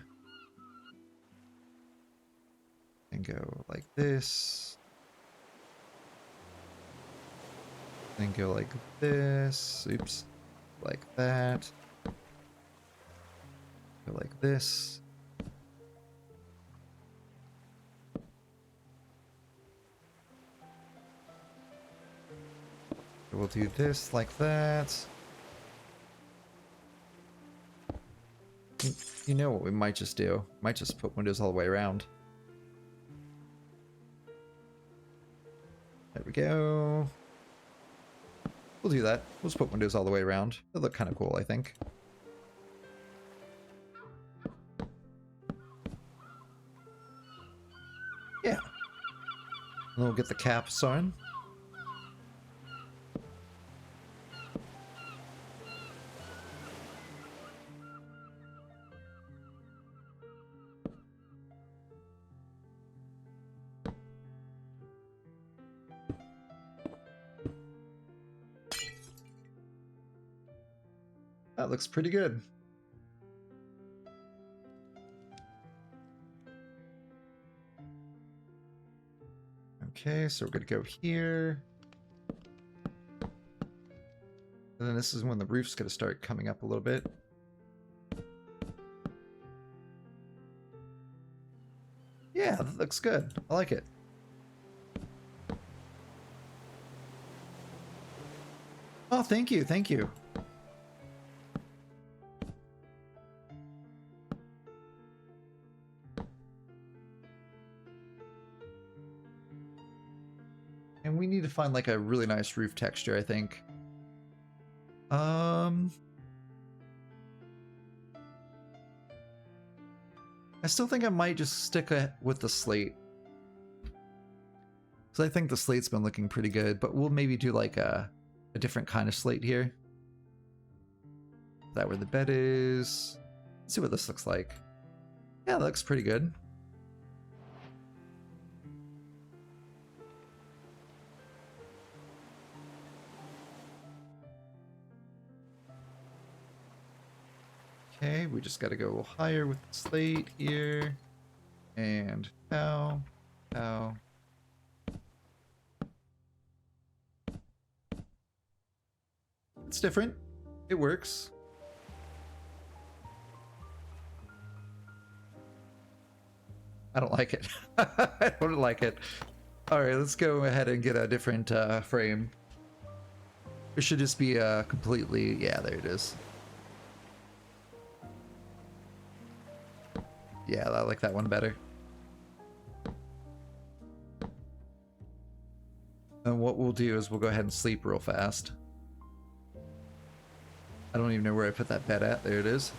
And go like this. Then go like this. Oops. Like that. Go like this. We'll do this like that. You know what we might just do? Might just put windows all the way around. There we go. We'll do that. We'll just put windows all the way around. They look kind of cool, I think. Yeah. And then we'll get the caps on. That looks pretty good. Okay, so we're gonna go here. And then this is when the roof's gonna start coming up a little bit. Yeah, that looks good. I like it. Oh, thank you, thank you. And we need to find like a really nice roof texture, I think. I still think I might just stick with the slate. Because I think the slate's been looking pretty good, but we'll maybe do like a different kind of slate here. Is that where the bed is? Let's see what this looks like. Yeah, that looks pretty good. Okay, we just gotta go higher with the slate here. And pow, pow. It's different. It works. I don't like it. I don't like it. Alright, let's go ahead and get a different frame. It should just be completely... Yeah, there it is. Yeah, I like that one better. And what we'll do is we'll go ahead and sleep real fast. I don't even know where I put that bed at. There it is.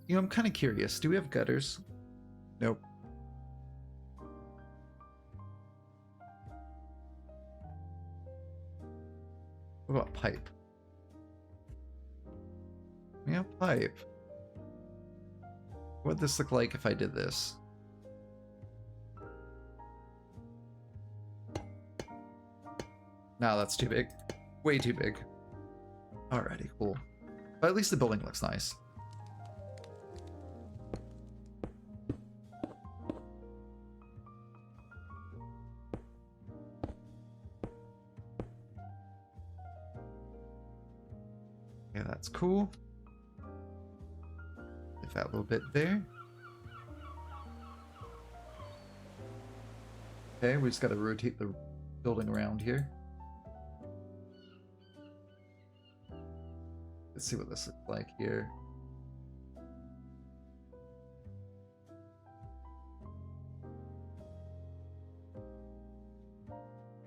You know, I'm kind of curious. Do we have gutters? Nope. What about pipe? Yeah, pipe. What would this look like if I did this? No, that's too big. Way too big. Alrighty, cool. But at least the building looks nice. Yeah, that's cool. Give that little bit there. Okay, we just got to rotate the building around here. Let's see what this looks like here.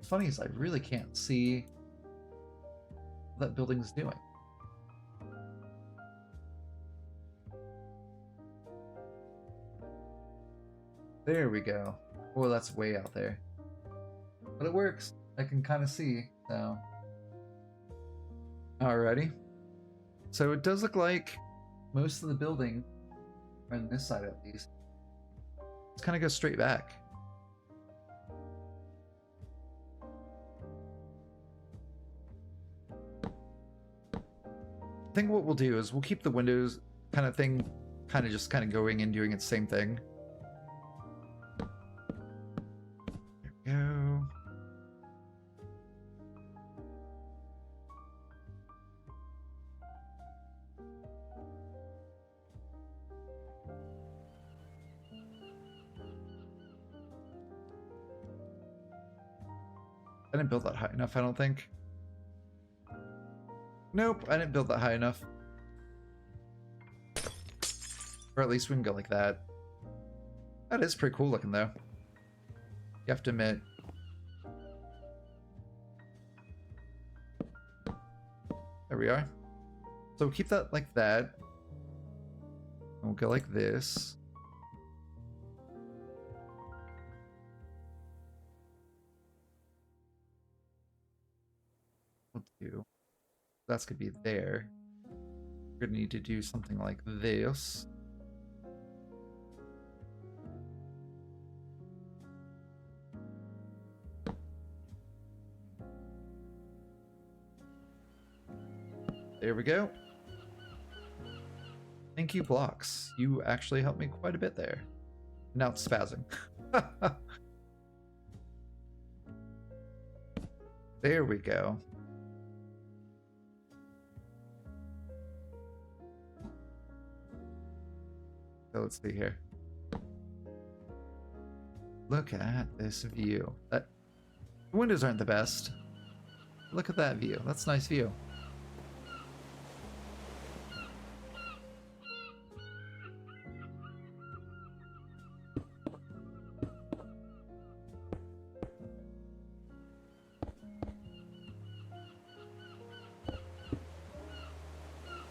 Funny is I really can't see what that building's doing. There we go. Oh, that's way out there. But it works. I can kind of see, so. Alrighty. So it does look like most of the building, on this side at least, just kind of goes straight back. I think what we'll do is we'll keep the windows kind of thing kind of just kind of going and doing its same thing. There we go. I didn't build that high enough, I don't think. Nope, I didn't build that high enough. Or at least we can go like that. That is pretty cool looking, though. You have to admit. There we are. So keep that like that. And we'll go like this. We'll do. That's gonna be there. We're gonna need to do something like this. There we go. Thank you, blocks. You actually helped me quite a bit there. Now it's spazzing. There we go. So let's see here. Look at this view. The windows aren't the best. Look at that view. That's a nice view.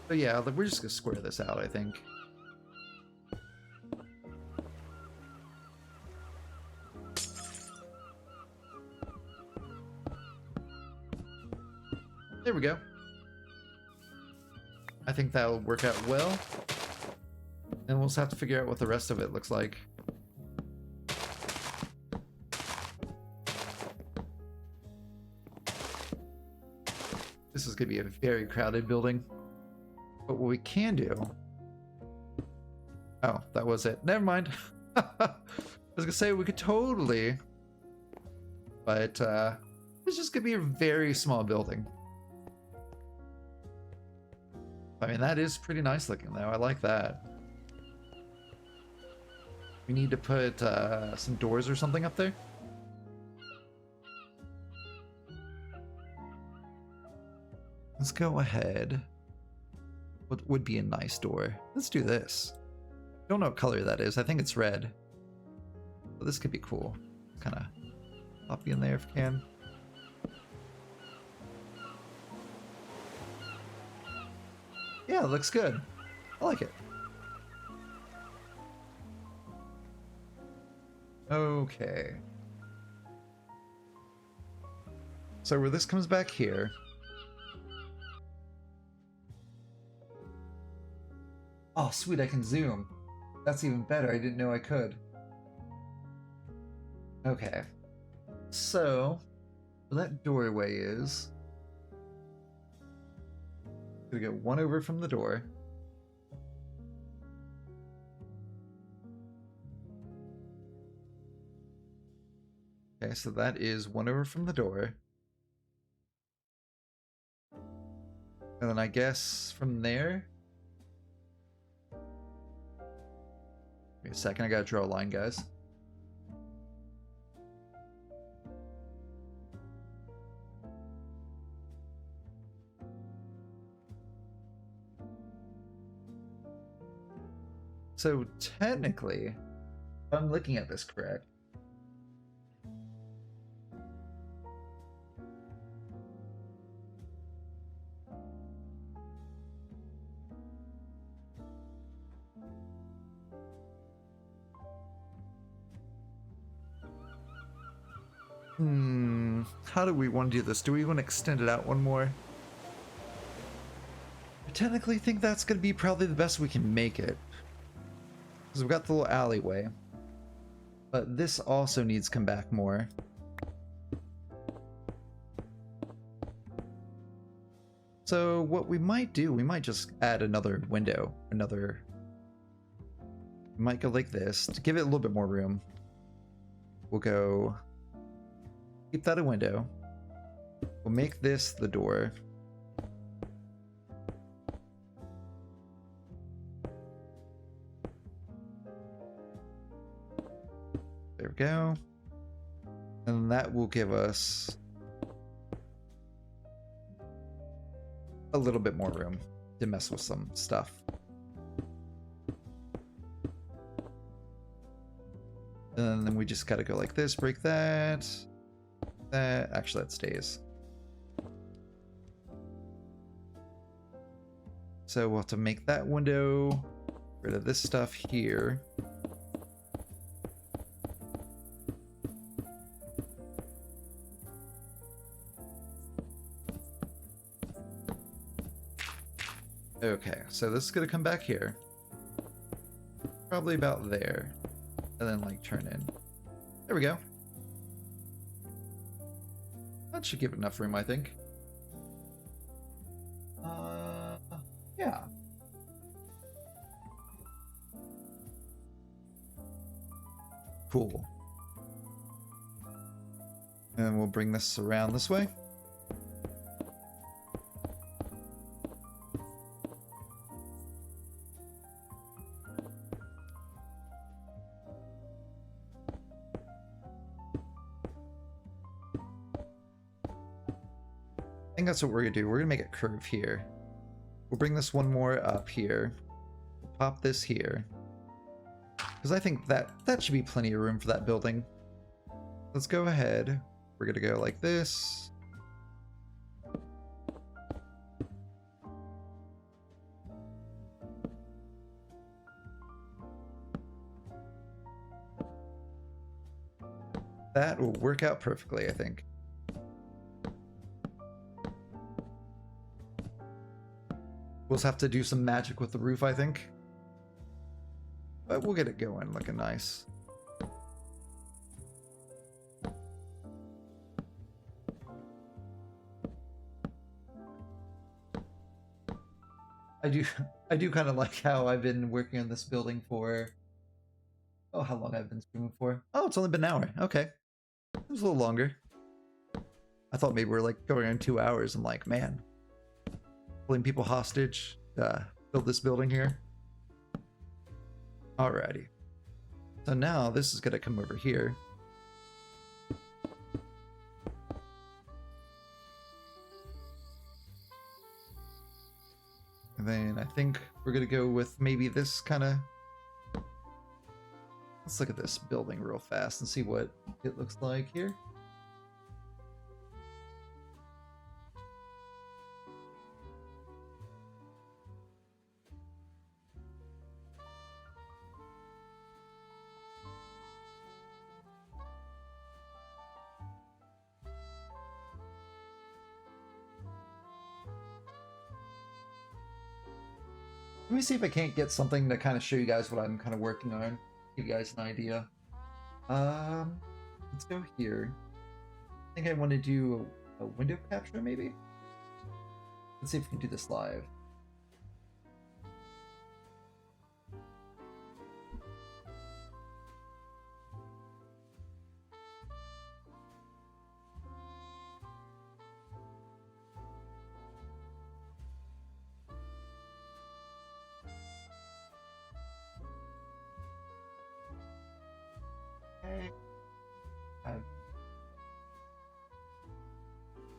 So yeah, we're just gonna square this out, I think. There we go. I think that'll work out well. And we'll just have to figure out what the rest of it looks like. This is gonna be a very crowded building. But what we can do... Oh, that was it. Never mind. I was gonna say we could totally... But it's just gonna be a very small building. I mean, that is pretty nice looking though. I like that. We need to put some doors or something up there. Let's go ahead. What would be a nice door? Let's do this. Don't know what color that is. I think it's red. But this could be cool. Kind of poppy in there if you can. Yeah, it looks good. I like it. Okay. So where this comes back here. Oh, sweet, I can zoom. That's even better. I didn't know I could. Okay. So, where that doorway is... Gonna get one over from the door. Okay, so that is one over from the door. And then I guess from there... Wait a second, I gotta draw a line, guys. So technically, if I'm looking at this correct, how do we want to do this? Do we want to extend it out one more? I technically think that's going to be probably the best we can make it. Because we've got the little alleyway. But this also needs to come back more. So what we might do, we might just add another window. We might go like this to give it a little bit more room. We'll go... Keep that a window. We'll make this the door. There we go. And that will give us a little bit more room to mess with some stuff. And then we just gotta go like this, break that. Actually, that stays. So we'll have to make that window, get rid of this stuff here. Okay, so this is gonna come back here. Probably about there. And then like turn in. There we go. That should give it enough room, I think. Yeah. Cool. And we'll bring this around this way. I think that's what we're gonna do. We're gonna make it curve here. We'll bring this one more up here. We'll pop this here. Because I think that should be plenty of room for that building. Let's go ahead. We're gonna go like this. That will work out perfectly, I think. We'll just have to do some magic with the roof, I think. But we'll get it going, looking nice. I do kind of like how I've been working on this building for... Oh, how long I've been streaming for? Oh, it's only been an hour. Okay. It was a little longer. I thought maybe we're like going on 2 hours. I'm like, man. Holding people hostage. Build this building here. Alrighty. So now this is gonna come over here. And then I think we're gonna go with maybe this kind of... Let's look at this building real fast and see what it looks like here. Let me see if I can't get something to kind of show you guys what I'm kind of working on. Give you guys an idea. Let's go here. I think I want to do a window capture, maybe? Let's see if we can do this live.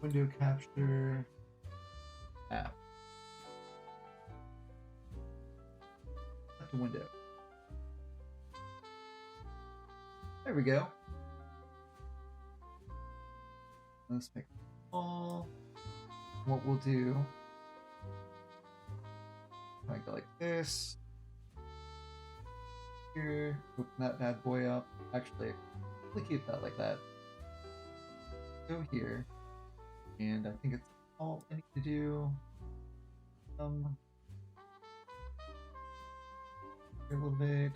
Window capture app. At the window. There we go. Let's make it small. What we'll do, I go like this. Here, open that bad boy up. Actually, we'll keep that like that. Go here. And I think it's all I need to do. A little bit.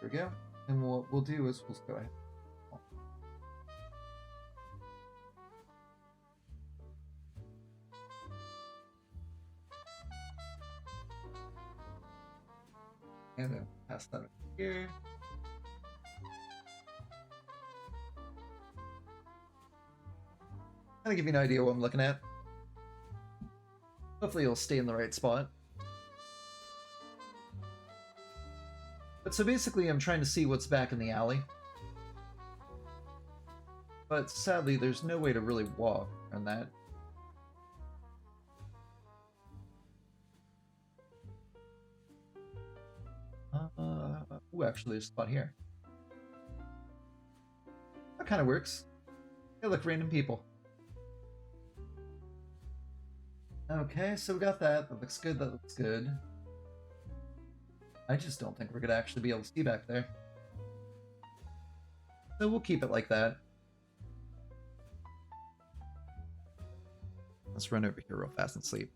There we go. And what we'll do is we'll just go ahead. And then pass that over here. Kind of give you an idea what I'm looking at. Hopefully it'll stay in the right spot. But so basically I'm trying to see what's back in the alley. But sadly there's no way to really walk on that. Ooh, actually, there's a spot here. That kind of works. Hey, look, random people. Okay, so we got that. That looks good. That looks good. I just don't think we're gonna actually be able to see back there. So we'll keep it like that. Let's run over here real fast and sleep.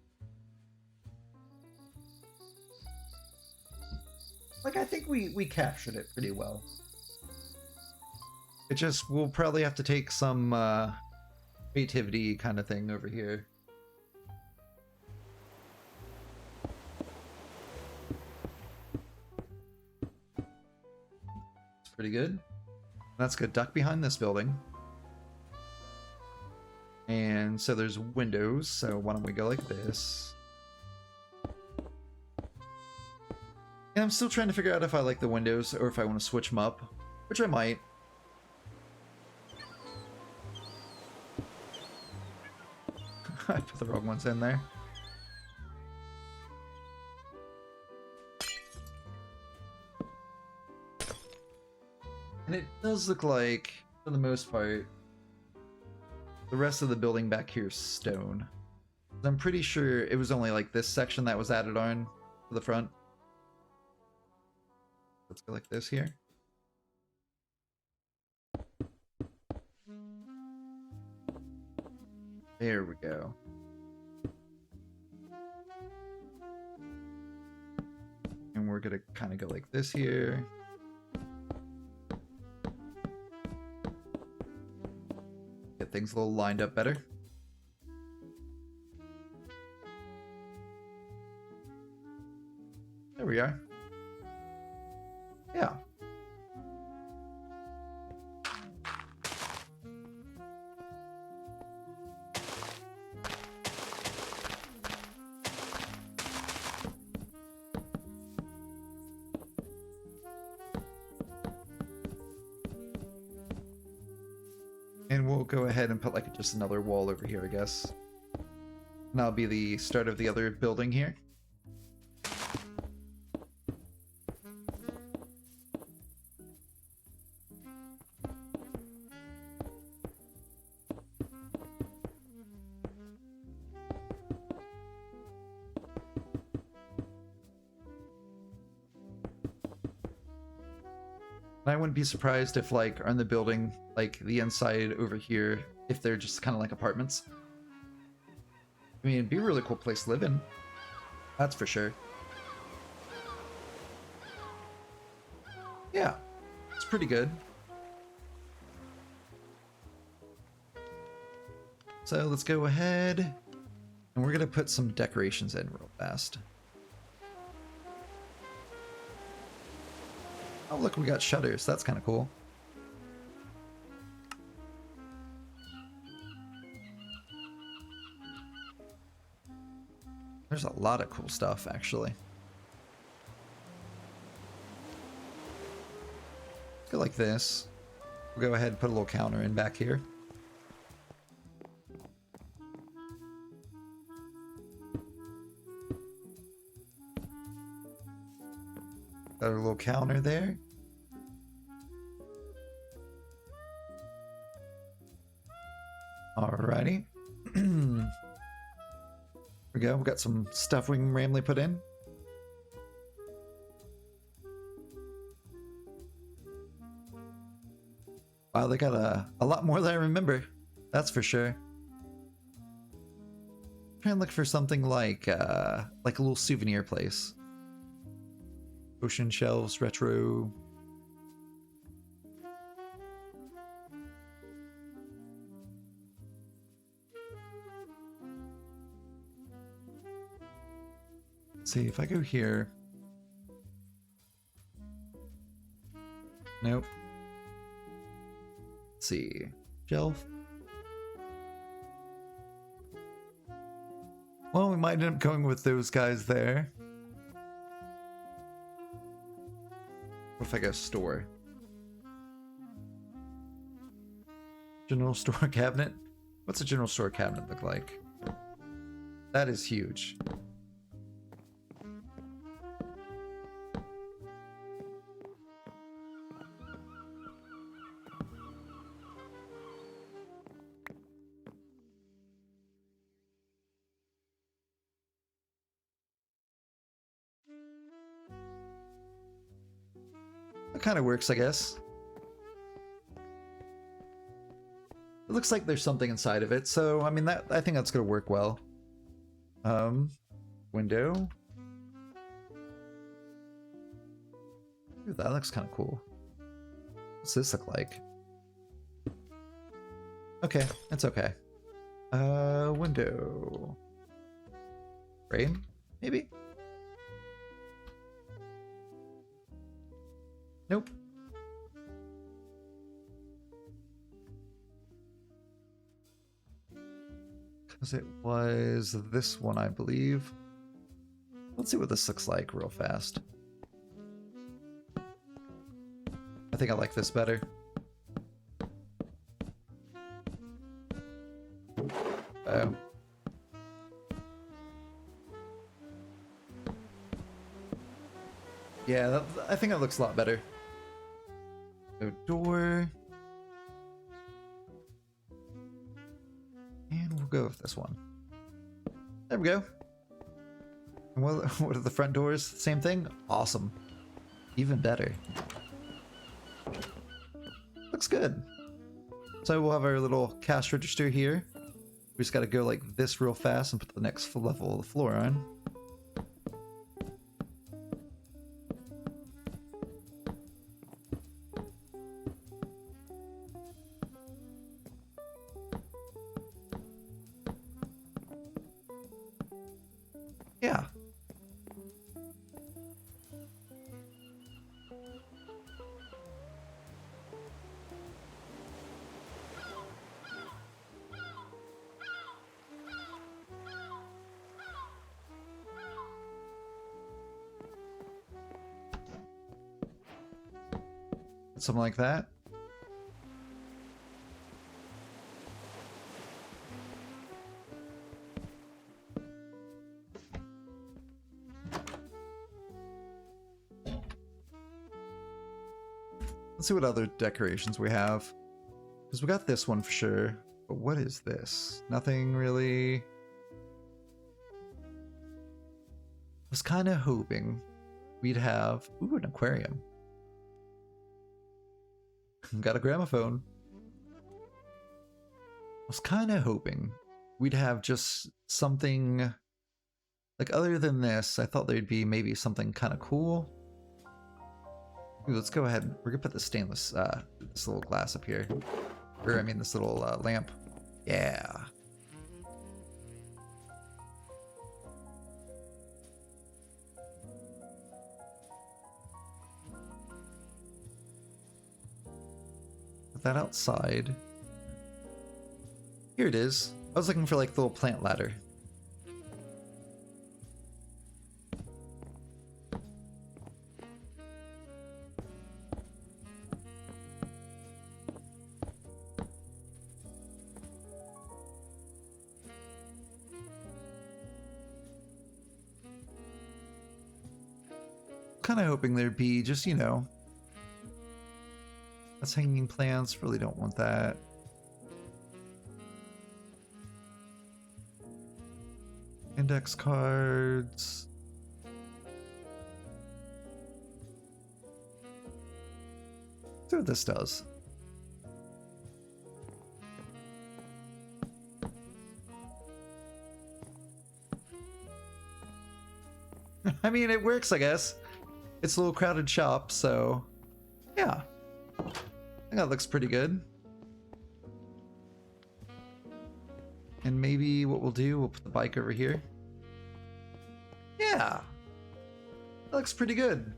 Like, I think we captured it pretty well. It just, we'll probably have to take some creativity kind of thing over here. It's pretty good. That's good. Duck behind this building. And so there's windows, so why don't we go like this? And I'm still trying to figure out if I like the windows or if I want to switch them up, which I might. I put the wrong ones in there. And it does look like, for the most part, the rest of the building back here is stone. I'm pretty sure it was only like this section that was added on to the front. Let's go like this here. There we go. And we're gonna kind of go like this here. Get things a little lined up better. There we are. Yeah. And we'll go ahead and put like just another wall over here, I guess. And that'll be the start of the other building here. And I wouldn't be surprised if, like, on the building, like, the inside over here, if they're just kind of like apartments. I mean, it'd be a really cool place to live in. That's for sure. Yeah, it's pretty good. So let's go ahead, and we're going to put some decorations in real fast. Oh, look, we got shutters. That's kind of cool. There's a lot of cool stuff, actually. Go like this. We'll go ahead and put a little counter in back here. Got a little counter there. Alrighty. Here we go. We got some stuff we can randomly put in. Wow, they got a lot more than I remember. That's for sure. Try and look for something like a little souvenir place. Ocean shelves, retro. Let's see if I go here. Nope. Let's see. Shelf. Well, we might end up going with those guys there. What if I go store? General store cabinet? What's a general store cabinet look like? That is huge. kind of works, I guess. It looks like there's something inside of it, so I mean I think that's gonna work well. Window. Ooh, that looks kind of cool. What's this look like? Okay, it's okay. Window. Frame, maybe? Nope. Because it was this one, I believe. Let's see what this looks like real fast. I think I like this better. Oh. Yeah, I think that looks a lot better. So door. And we'll go with this one. There we go. And what are the front doors? Same thing? Awesome. Even better. Looks good. So we'll have our little cash register here. We just gotta go like this real fast and put the next level of the floor on. Yeah. Something like that. Let's see what other decorations we have. Because we got this one for sure. But what is this? Nothing really. Was kind of hoping we'd have... Ooh, an aquarium. Got a gramophone. Was kind of hoping we'd have just something... Like, other than this, I thought there'd be maybe something kind of cool. Ooh, let's go ahead. We're gonna put the stainless, this little glass up here. Or, I mean, this little lamp. Yeah. Put that outside. Here it is. I was looking for, like, the little plant ladder. Kind of hoping there'd be just, you know, that's hanging plants. Really don't want that. Index cards. Let's see what this does. I mean, it works, I guess. It's a little crowded shop, so yeah. I think that looks pretty good. And maybe what we'll do, we'll put the bike over here. Yeah. That looks pretty good.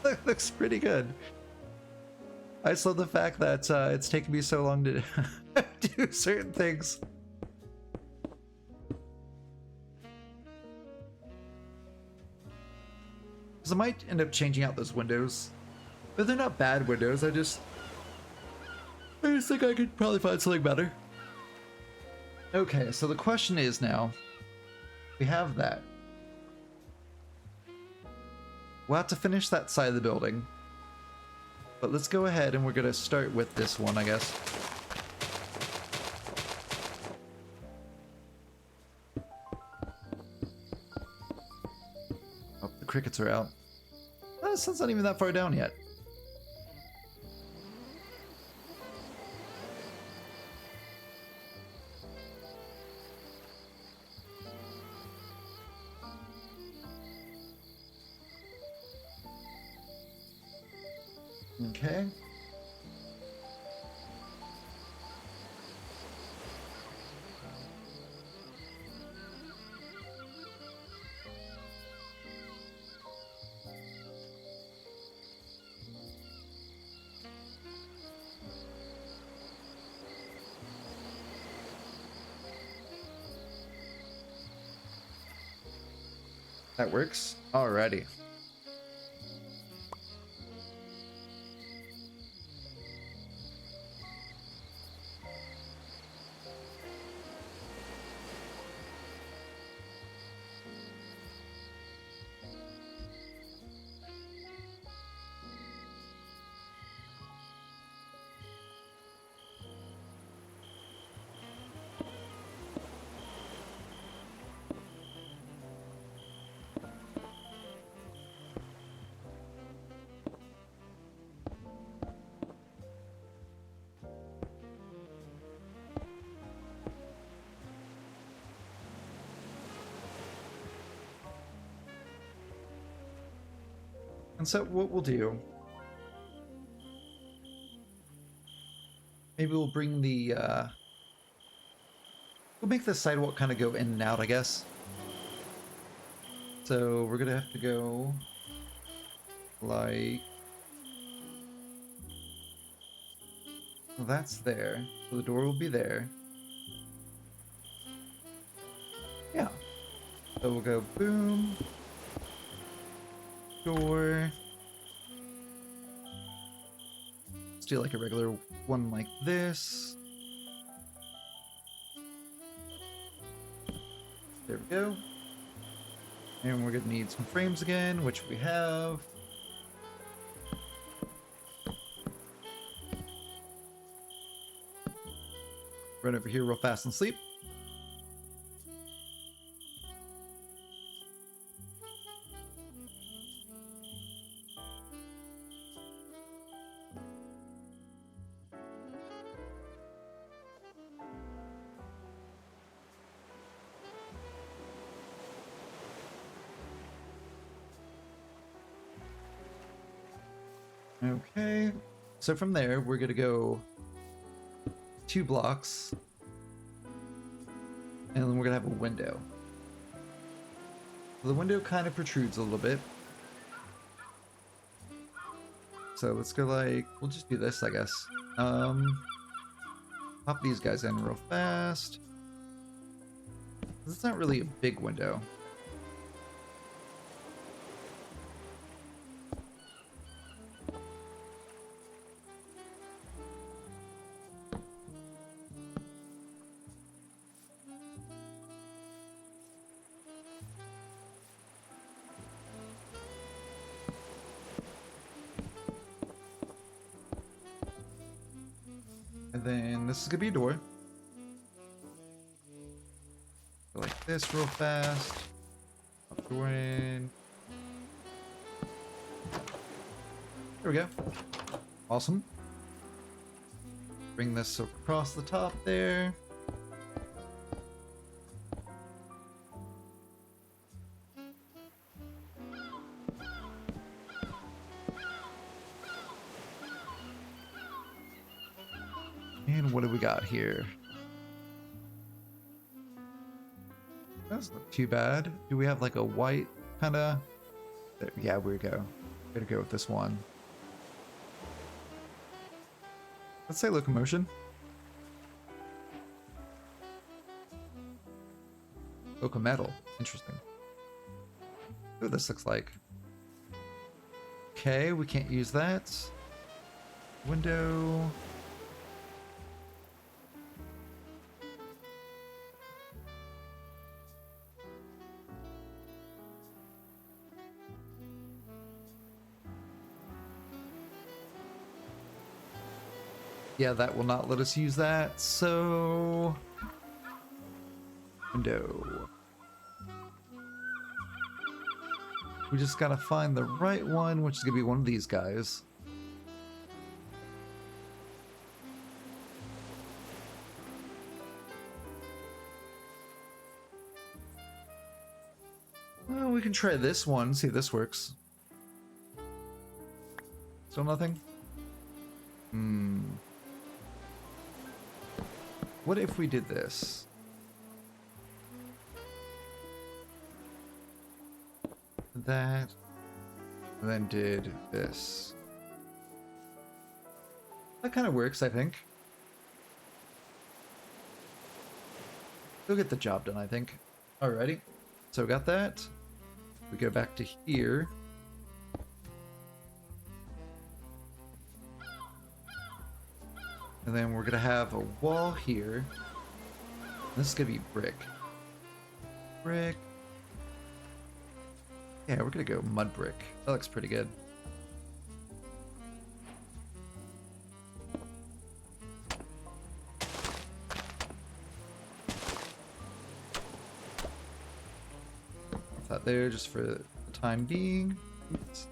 That looks pretty good. I just love the fact that it's taken me so long to do certain things. Because I might end up changing out those windows. But they're not bad windows, I just think I could probably find something better. Okay, so the question is now, we have that. We'll have to finish that side of the building. But let's go ahead and we're going to start with this one, I guess. crickets are out. The sun's not even that far down yet. Okay. That works. Alrighty. And so what we'll do, maybe we'll bring the, we'll make the sidewalk kind of go in and out, I guess. So we're gonna have to go like, well, that's there. So the door will be there. Yeah. So we'll go boom, door. Let's do like a regular one like this. There we go. And we're gonna need some frames again, which we have. Run over here real fast and sleep. Okay, so from there, we're gonna go 2 blocks, and then we're gonna have a window. The window kind of protrudes a little bit. So let's go like, we'll just do this, I guess. Pop these guys in real fast. It's not really a big window. And then this is gonna be a door. Go like this real fast. Pop the door in. There we go. Awesome. Bring this across the top there. And what do we got here? Doesn't look too bad. Do we have like a white kind of? Yeah, we go. We're gonna go with this one. Let's say locomotion. Locometal. Interesting. What this looks like. Okay, we can't use that. Window. Yeah, that will not let us use that, so... Window. We just gotta find the right one, which is gonna be one of these guys. Well, we can try this one, see if this works. Still nothing? What if we did this? That, and then did this. That kind of works, I think. We'll get the job done, I think. Alrighty. So we got that. We go back to here. And then we're gonna have a wall here. This is gonna be brick. Brick. Yeah, we're gonna go mud brick. That looks pretty good. Put that there just for the time being. Oops.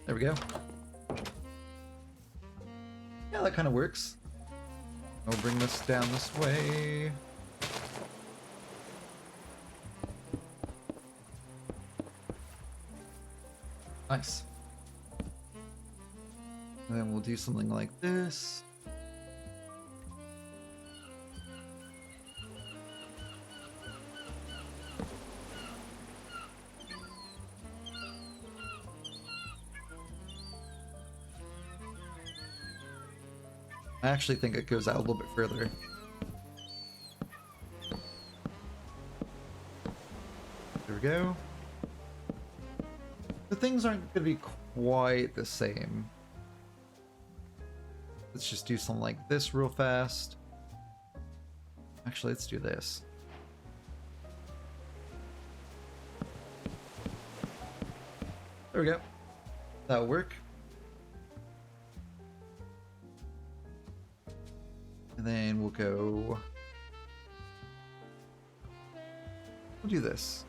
There we go. Yeah, that kind of works. We'll bring this down this way. Nice. And then we'll do something like this. I actually think it goes out a little bit further. There we go. The things aren't going to be quite the same. Let's just do something like this real fast. Actually, let's do this. There we go. That'll work. And then we'll go... We'll do this.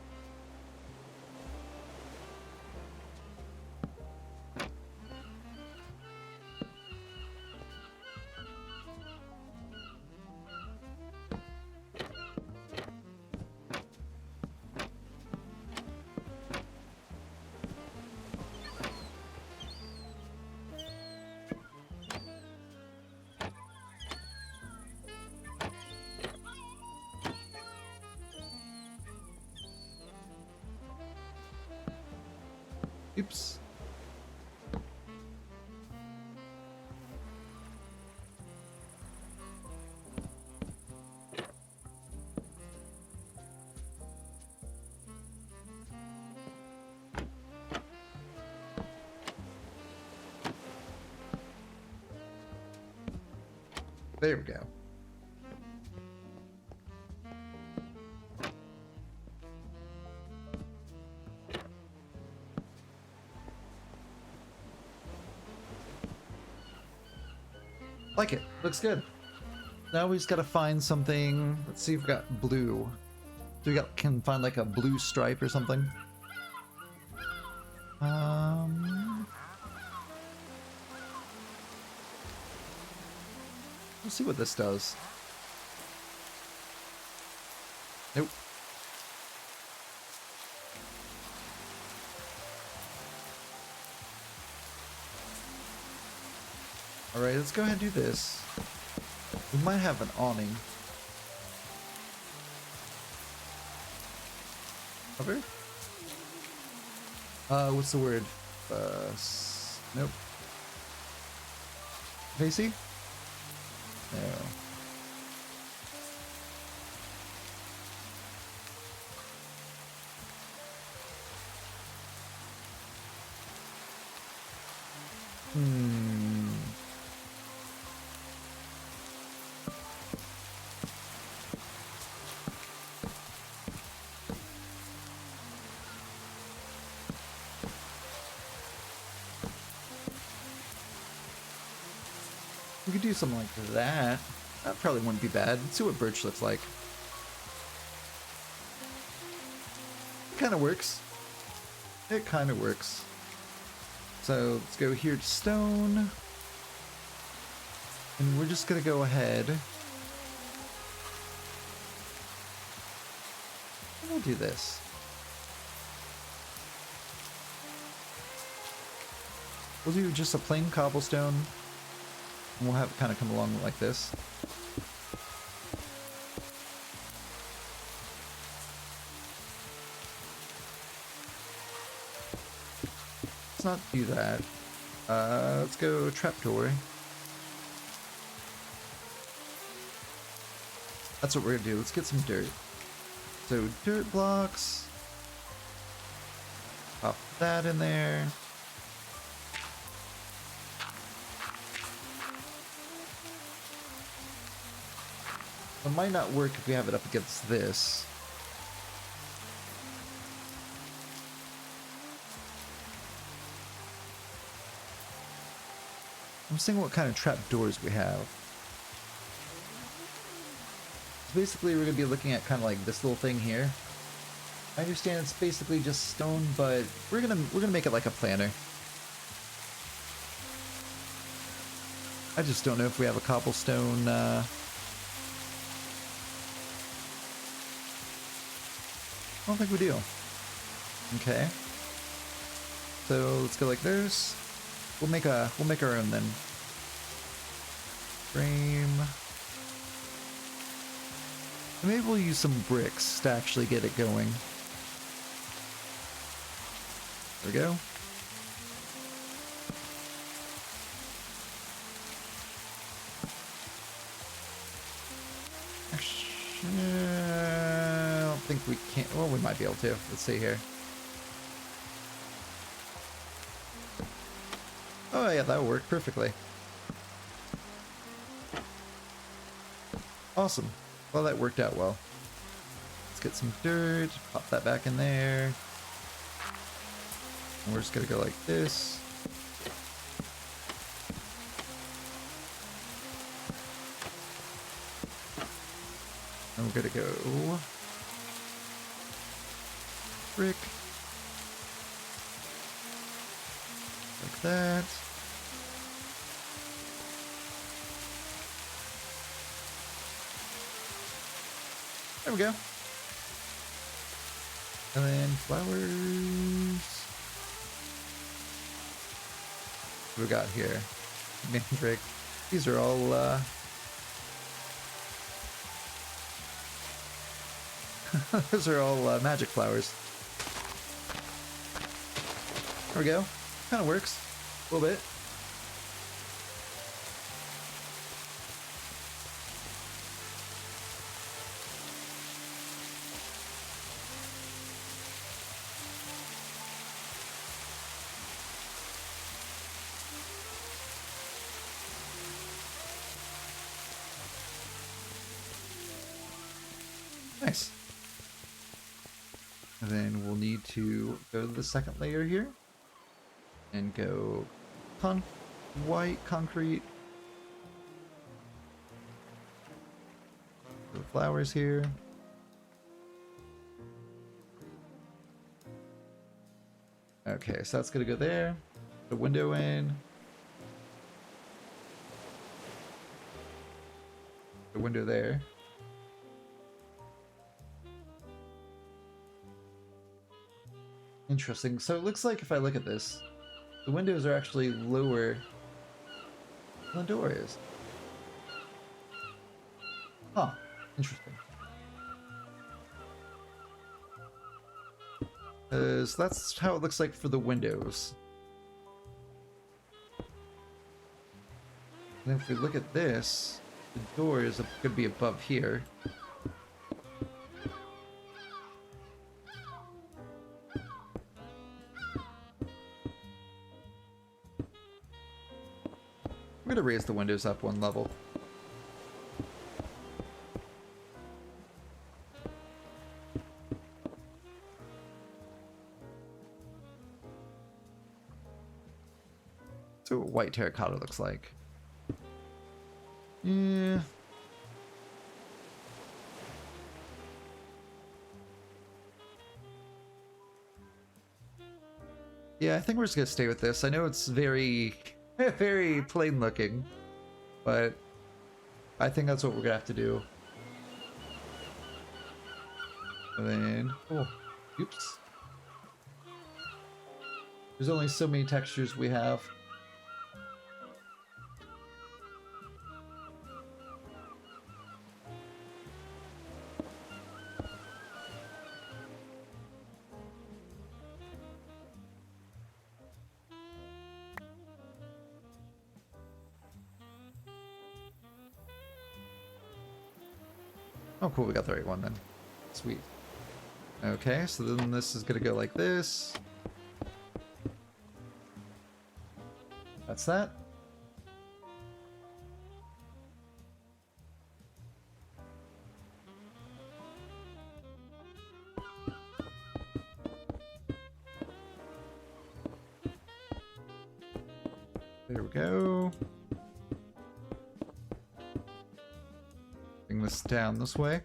Oops. There we go. Like it. Looks good. Now we just gotta find something. Let's see if we got blue. So we can find like a blue stripe or something. We'll see what this does. Nope. Alright, let's go ahead and do this. We might have an awning. Cover? What's the word? Nope. Facey? No. We could do something like that. That probably wouldn't be bad. Let's see what birch looks like. It kind of works. It kind of works. So let's go here to stone. And we're just going to go ahead. And we'll do this. We'll do just a plain cobblestone. And we'll have it kind of come along like this. Let's not do that. Let's go trapdoor. That's what we're gonna do. Let's get some dirt. So dirt blocks. Pop that in there. It might not work if we have it up against this. I'm seeing what kind of trapdoors we have. So basically, we're gonna be looking at kind of like this little thing here. I understand it's basically just stone, but we're gonna make it like a planter. I just don't know if we have a cobblestone. I don't think we do. Okay. So let's go like this. We'll make our own then. Frame. And maybe we'll use some bricks to actually get it going. There we go. I don't think we can. Well, we might be able to. Let's see here. Oh yeah, that would work perfectly. Awesome. Well, that worked out well. Let's get some dirt, pop that back in there. And we're just gonna go like this. And we're gonna go brick. Like that. There we go. And then flowers. What do we got here? Mandrake. These are all those are all magic flowers. There we go. Kind of works. A little bit. Nice. And then we'll need to go to the second layer here and go white concrete. The flowers here. Okay, so that's gonna go there. The window in. The window there. Interesting. So it looks like if I look at this, the windows are actually lower than the door is. Huh. Interesting. So that's how it looks like for the windows. And if we look at this, the door is going to be above here. We're going to raise the windows up one level. So what white terracotta looks like. Yeah. Yeah, I think we're just gonna stay with this. I know it's very, very plain looking, but I think that's what we're gonna have to do. And then, oh, oops. There's only so many textures we have. Oh, cool, we got the right one then. Sweet. Okay, so then this is gonna go like this. That's that. There we go. Bring this down this way.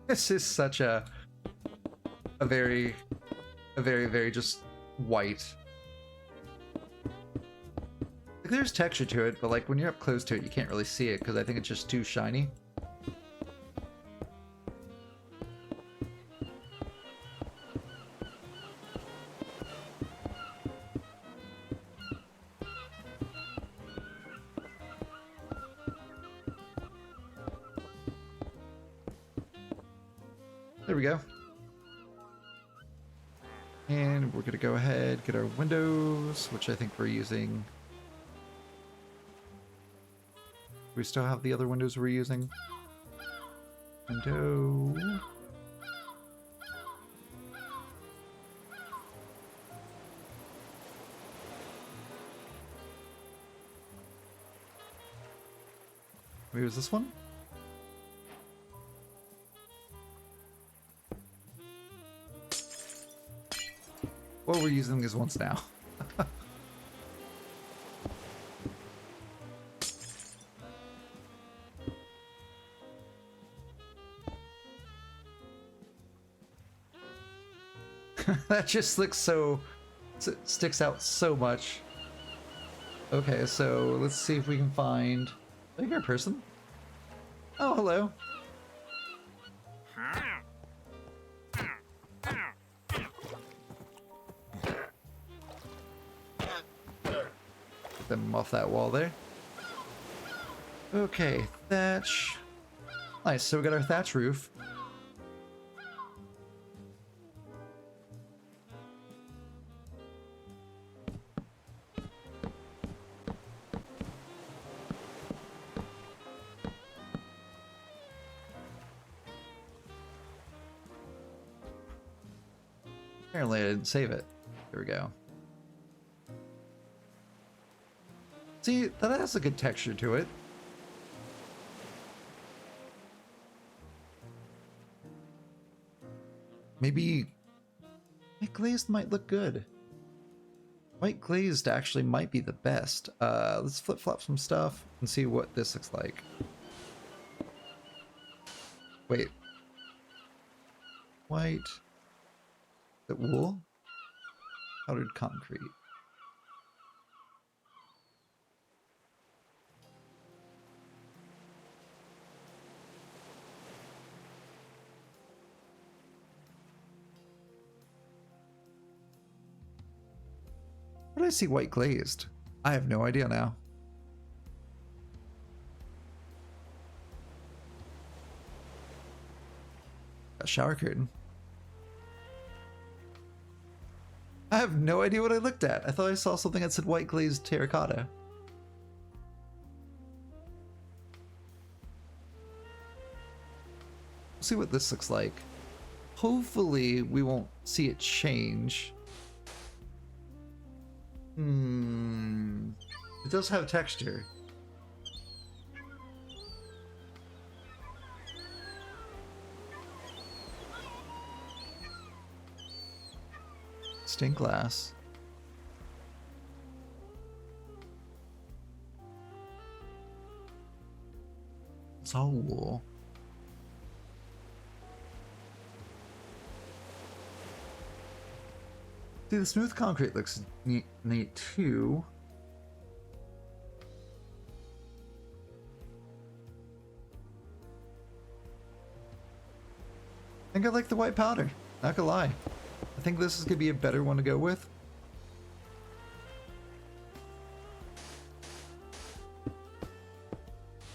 This is such a very, very just white. Like, there's texture to it, but like when you're up close to it, you can't really see it because I think it's just too shiny. There we go. And we're gonna go ahead, get our windows, which I think we're using. We still have the other windows we're using. Window. Maybe it was this one? Well, we're using these ones now. That just looks so... sticks out so much. Okay, so let's see if we can find... a bigger person? Oh, hello. Get them off that wall there. Okay, thatch. Nice, so we got our thatch roof. Apparently I didn't save it. There we go. See, that has a good texture to it. Maybe white glazed might look good. White glazed actually might be the best. Let's flip-flop some stuff and see what this looks like. Wait. White. Is it wool? Powdered concrete. Where did I see white glazed? I have no idea now. A shower curtain. I have no idea what I looked at. I thought I saw something that said white glazed terracotta. Let's see what this looks like. Hopefully we won't see it change. It does have texture. Stained glass. It's all wool. See, the smooth concrete looks neat too. I think I like the white powder. Not gonna lie. I think this is gonna be a better one to go with.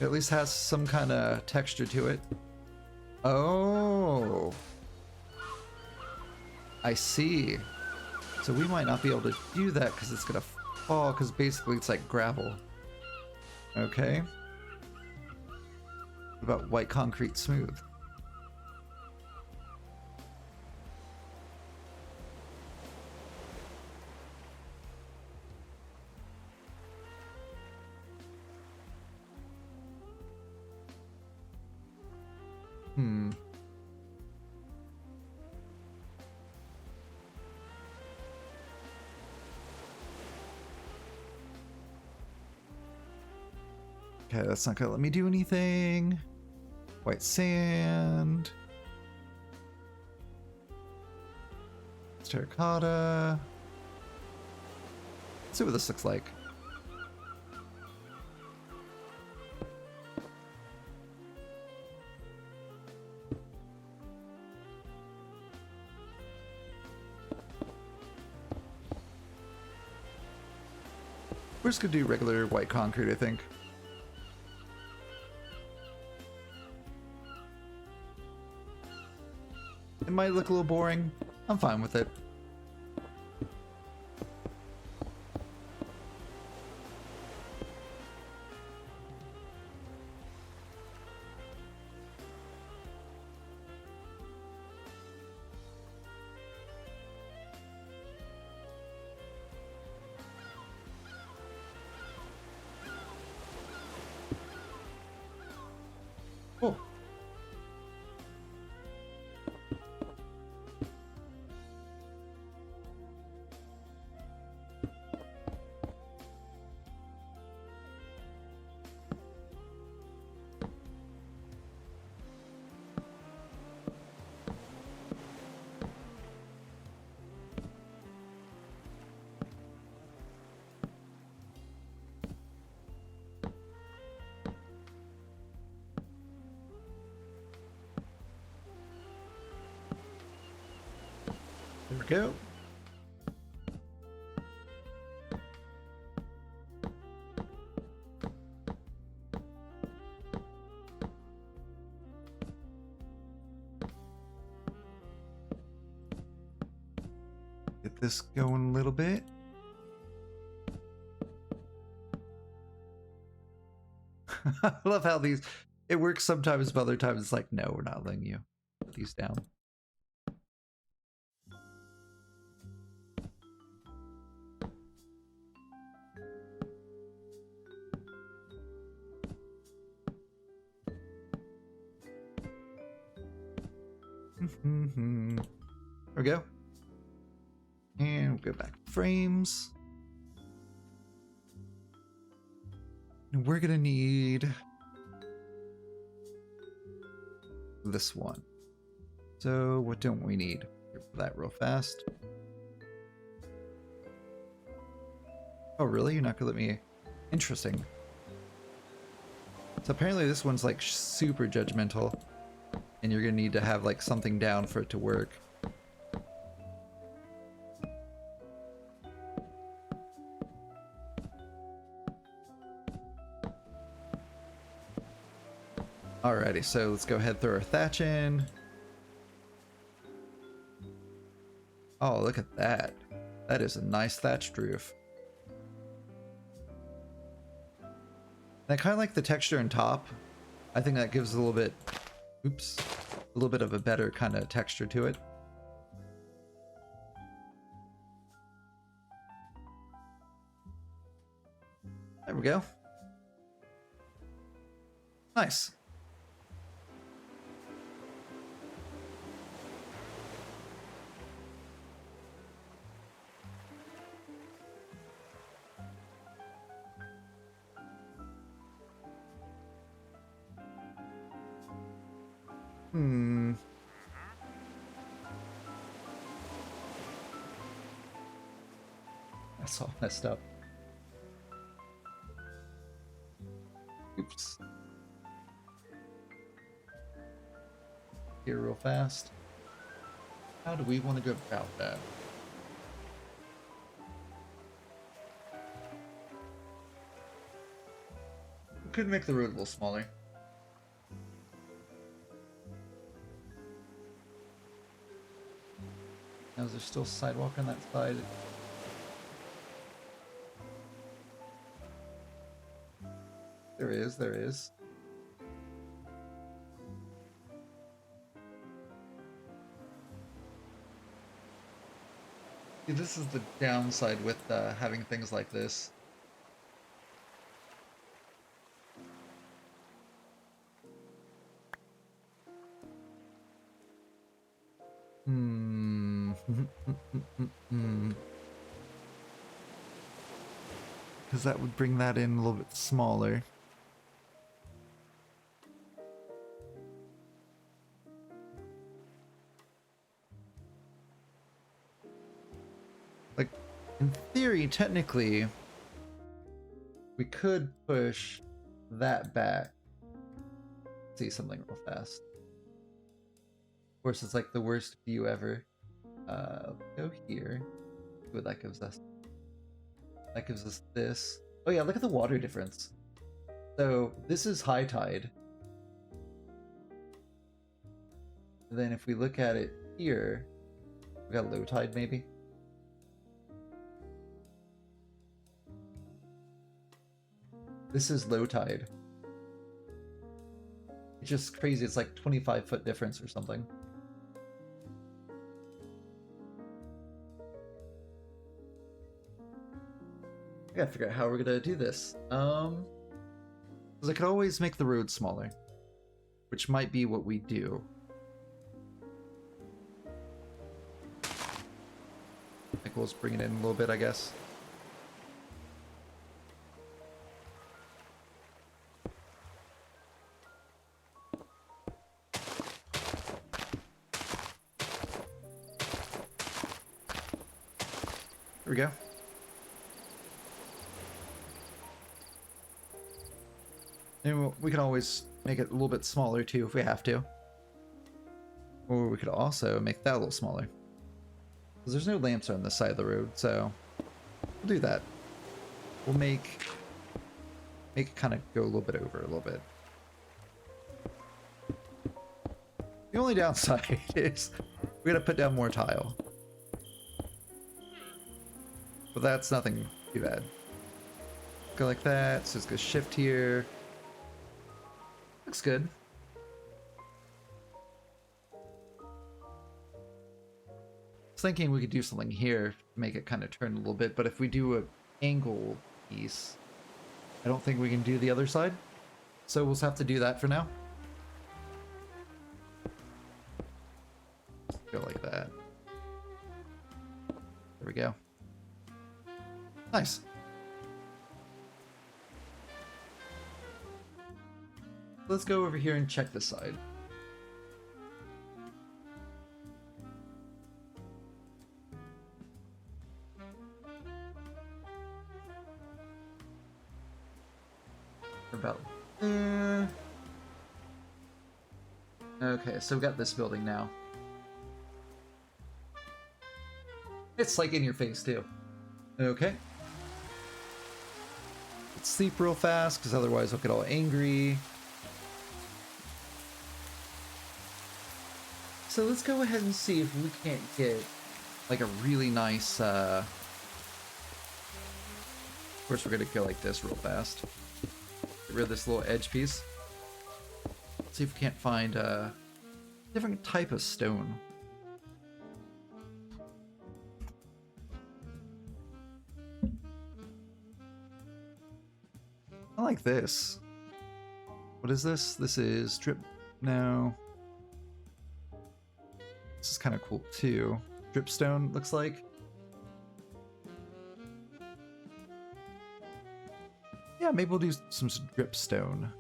It at least has some kind of texture to it. Oh. I see. So we might not be able to do that because it's gonna fall, because basically it's like gravel. Okay. What about white concrete smooth? Hmm. Okay, that's not gonna let me do anything. White sand. It's terracotta. Let's see what this looks like. We're just gonna do regular white concrete, I think. It might look a little boring. I'm fine with it. Cool. There we go. Get this going a little bit. I love how these, it works sometimes, but other times it's like, no, we're not letting you put these down. There we go. And we'll go back to frames. And we're gonna need this one. So what don't we need? For that real fast. Oh really? You're not gonna let me... Interesting. So apparently this one's like super judgmental. And you're gonna need to have like something down for it to work. Alrighty, so let's go ahead and throw our thatch in. Oh, look at that. That is a nice thatched roof. And I kind of like the texture on top. I think that gives a little bit, oops, a little bit of a better kind of texture to it. There we go. Nice. Hmm. That's all messed up. Oops. Here real fast. How do we want to go about that? We could make the road a little smaller. Now, is there still sidewalk on that side? There is, there is. See, this is the downside with having things like this. Hmm. Because that would bring that in a little bit smaller. Like, in theory, technically, we could push that back. See something real fast. Of course, it's like the worst view ever. Go here. See what that gives us. That gives us this. Oh yeah, look at the water difference. So this is high tide. And then if we look at it here, we got low tide maybe. This is low tide. It's just crazy. It's like 25-foot difference or something. I gotta figure out how we're gonna do this. Because I could always make the road smaller, which might be what we do. Like we'll just bring it in a little bit, I guess. There we go. And we can always make it a little bit smaller too if we have to. Or we could also make that a little smaller. Because there's no lamps on this side of the road, so we'll do that. We'll make it kind of go a little bit over a little bit. The only downside is we gotta put down more tile. But that's nothing too bad. Go like that, so it's gonna shift here. Looks good. I was thinking we could do something here to make it kind of turn a little bit, but if we do an angle piece, I don't think we can do the other side. So we'll just have to do that for now. Go like that. There we go. Nice. Let's go over here and check this side. We're about there. Okay, so we got this building now. It's like in your face too. Okay. Let's sleep real fast, because otherwise I'll get all angry. So let's go ahead and see if we can't get like a really nice, of course we're gonna go like this real fast. Get rid of this little edge piece. Let's see if we can't find a different type of stone. I like this. What is this? This is drip. No. This is kind of cool too. Dripstone looks like. Yeah, maybe we'll do some dripstone.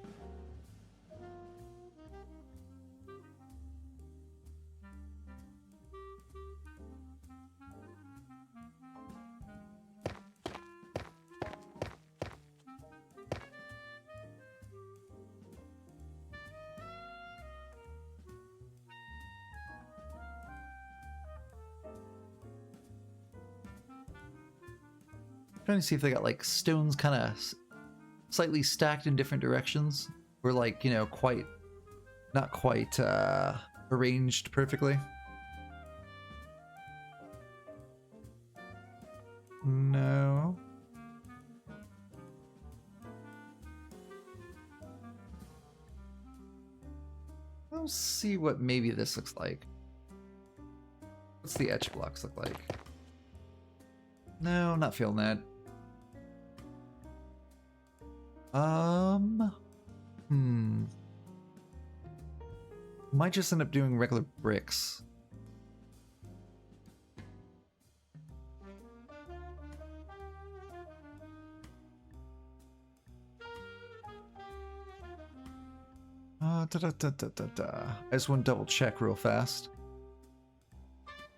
Trying to see if they got like stones kind of slightly stacked in different directions, or like, you know, not quite arranged perfectly. No. We'll see what maybe this looks like. What's the etch blocks look like? No, not feeling that. Might just end up doing regular bricks. I just want to double check real fast.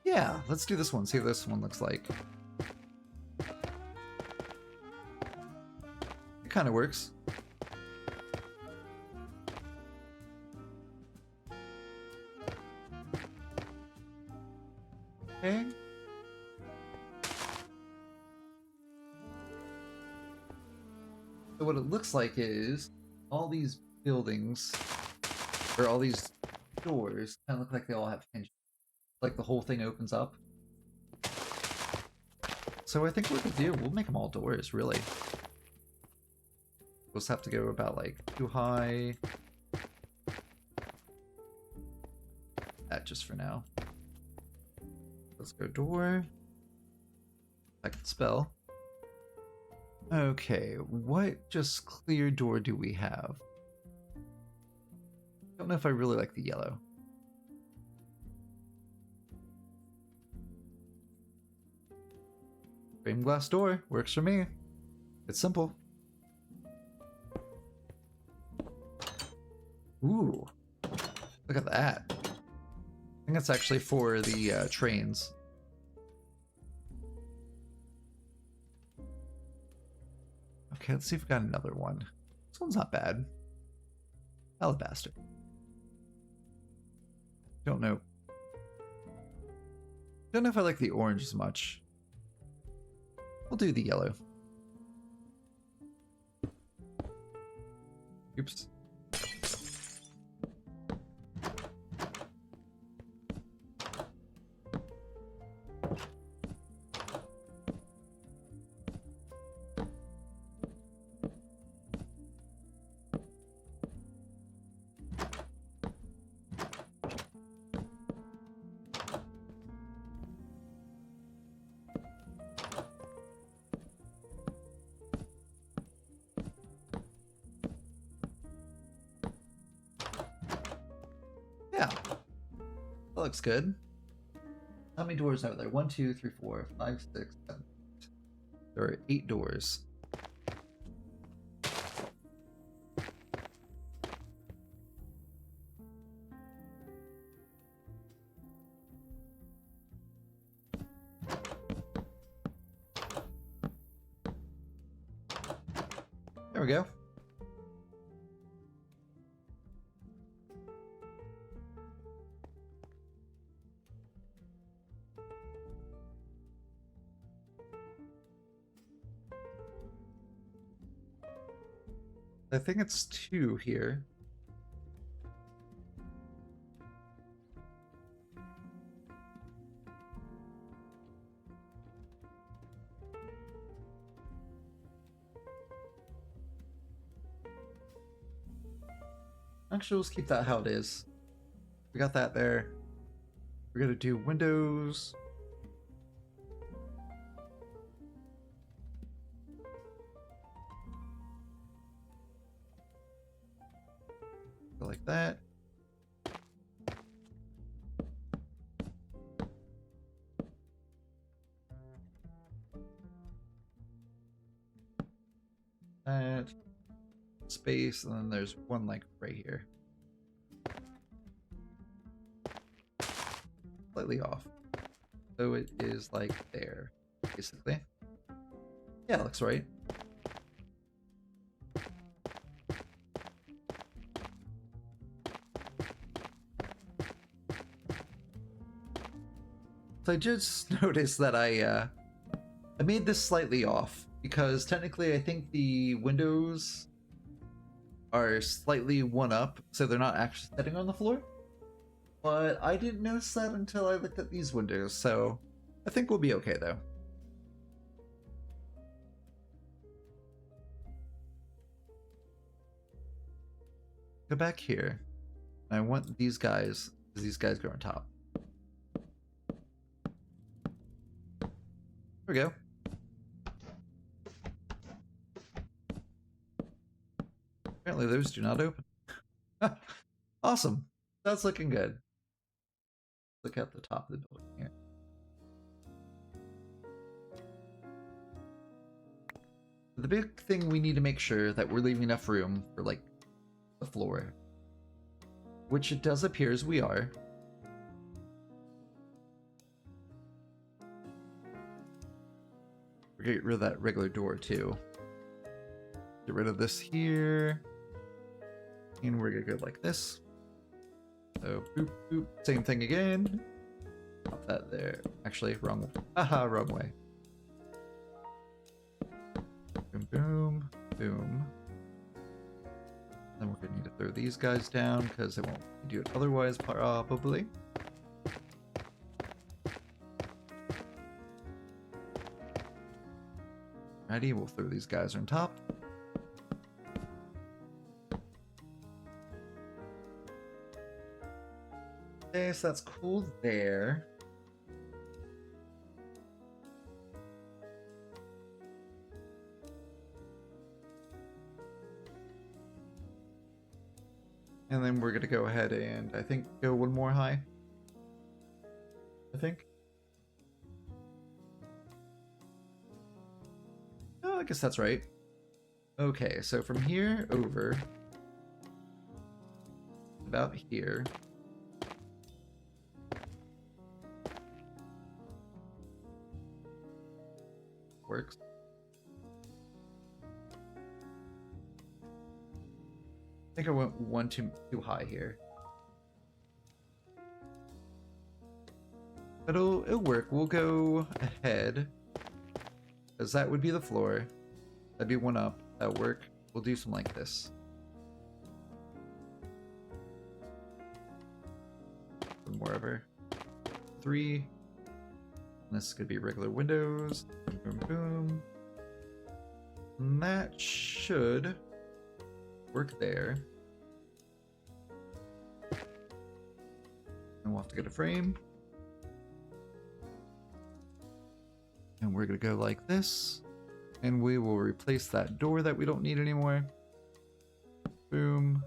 Yeah, let's do this one. See what this one looks like. It kind of works. Okay. So what it looks like is all these buildings, or all these doors, kind of look like they all have hinges. Like the whole thing opens up. So I think what we'll do, we'll make them all doors, really. We'll just have to go about like 2 high. That just for now. Let's go door. I can spell. Okay, what just clear door do we have? Don't know if I really like the yellow. Frame glass door works for me. It's simple. Ooh, look at that. I think that's actually for the trains. Okay, let's see if we got another one. This one's not bad. Alabaster. Don't know. Don't know if I like the orange as much. We'll do the yellow. Oops. Yeah, that looks good. How many doors are there? 1, 2, 3, 4, 5, 6, 7. There are 8 doors. There we go. I think it's 2 here. Actually, let's keep that how it is. We got that there. We're gonna do windows. Like that. That. Space, and then there's one like right here. Slightly off. So it is like there, basically. Yeah, looks right. So I just noticed that I made this slightly off. because technically I think the windows are slightly one up, so they're not actually sitting on the floor. But I didn't notice that until I looked at these windows, so I think we'll be okay though. Go back here. I want these guys, because these guys go on top. There we go. Apparently those do not open. Awesome. That's looking good. Look at the top of the building here. The big thing we need to make sure that we're leaving enough room for like the floor, which it does appear as we are. We're get rid of that regular door too. Get rid of this here. And we're gonna go like this. So boop boop. Same thing again. Pop that there. Actually, wrong. Haha, wrong way. Boom boom boom. Then we're gonna need to throw these guys down because it won't do it otherwise, probably. Alrighty, we'll throw these guys on top. Okay, so that's cool there. And then we're gonna go ahead and I think go one more high. I think. Oh, I guess that's right. Okay, so from here over about here. Works. I think I went one too high here. But it'll work. We'll go ahead. Because that would be the floor. That'd be one up. That'll work. We'll do something like this. One more over. 3. And this could be regular windows. Boom, boom, boom. And that should work there. And we'll have to get a frame. And we're going to go like this. And we will replace that door that we don't need anymore. Boom.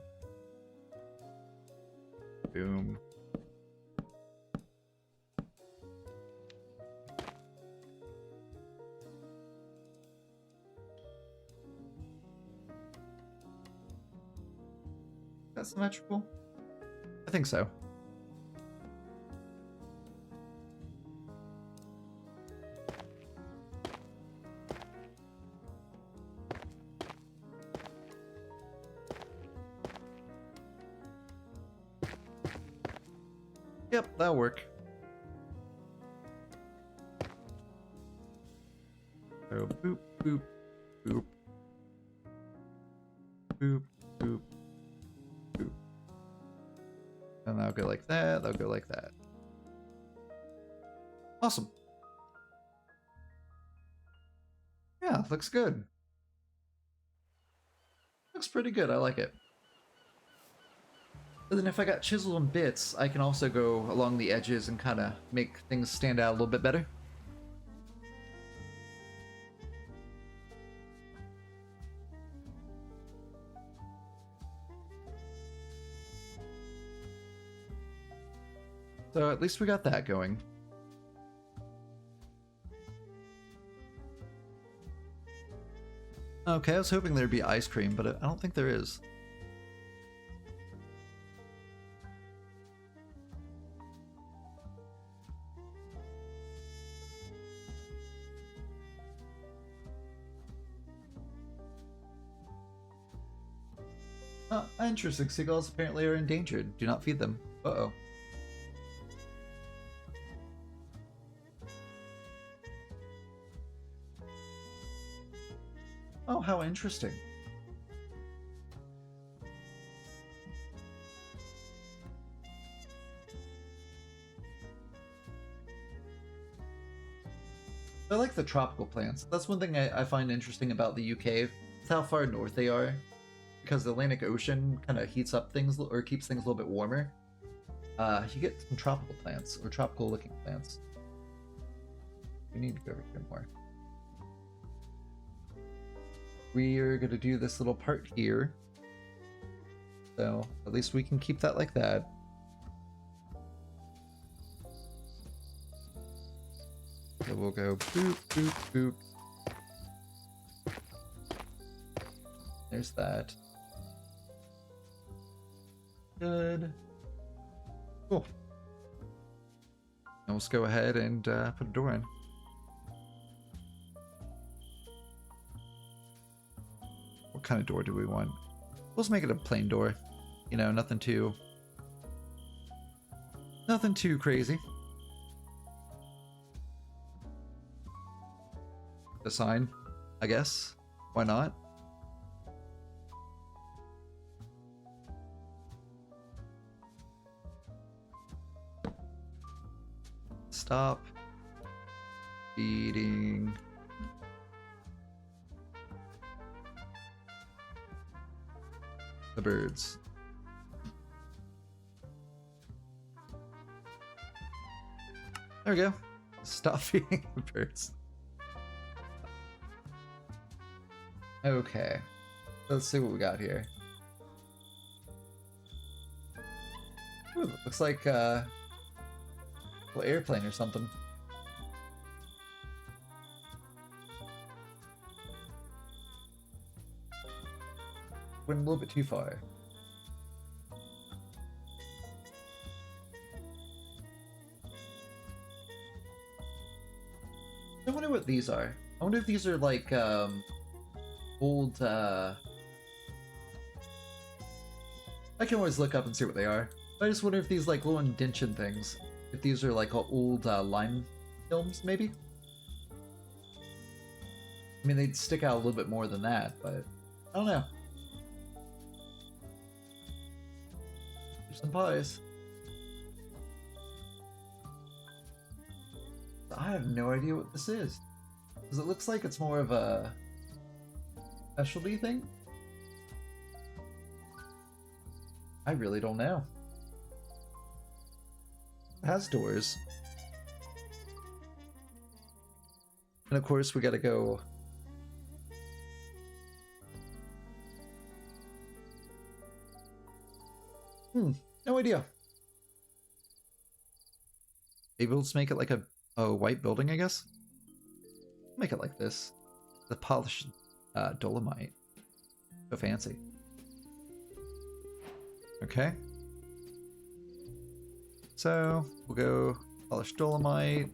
Boom. That's symmetrical? I think so. Yep, that'll work. So boop, boop, boop. Boop, boop, boop. And that'll go like that, that'll go like that. Awesome. Yeah, looks good. Looks pretty good, I like it. But then if I got chisel and bits, I can also go along the edges and kind of make things stand out a little bit better. So at least we got that going. Okay, I was hoping there'd be ice cream, but I don't think there is. Interesting. Seagulls apparently are endangered. Do not feed them. Uh-oh. Oh, how interesting. I like the tropical plants. That's one thing I find interesting about the UK. It's how far north they are. Because the Atlantic Ocean kind of heats up things or keeps things a little bit warmer. You get some tropical plants or tropical looking plants. We need to go over here more. We are going to do this little part here. So at least we can keep that like that. So we'll go boop, boop, boop. There's that. Good. Cool. And let's go ahead and put a door in. What kind of door do we want? Let's make it a plain door. You know, nothing too crazy. A sign, I guess. Why not? Stop feeding the birds. There we go. Stop feeding the birds. Okay. Let's see what we got here. Ooh, looks like a little airplane or something. Went a little bit too far. I wonder what these are. I wonder if these are like old I can always look up and see what they are. I just wonder if these like little indention things, if these are like old lime films maybe. I mean, they'd stick out a little bit more than that, but I don't know. There's some pies. I have no idea what this is. Because it looks like it's more of a specialty thing? I really don't know. It has doors. And of course we gotta go... no idea. Maybe we'll just make it like a white building, I guess? Make it like this. The polished dolomite. So fancy. Okay. So we'll go polished dolomite.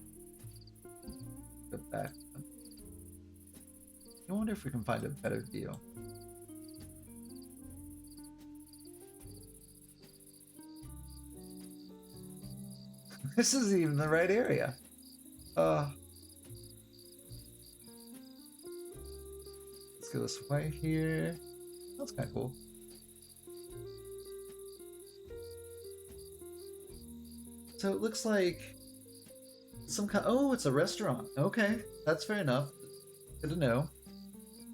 Go back. I wonder if we can find a better deal. This isn't even the right area. Let's go this way here. That's kind of cool. So it looks like some kind. Oh, it's a restaurant. Okay, that's fair enough. Good to know.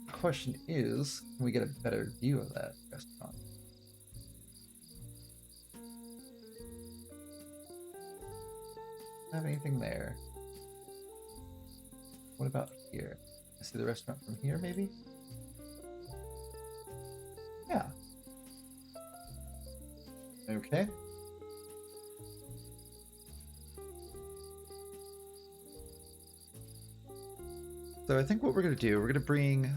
The question is, can we get a better view of that restaurant? Have anything there? What about here? I see the restaurant from here, maybe? Yeah. Okay. So I think what we're going to do, we're going to bring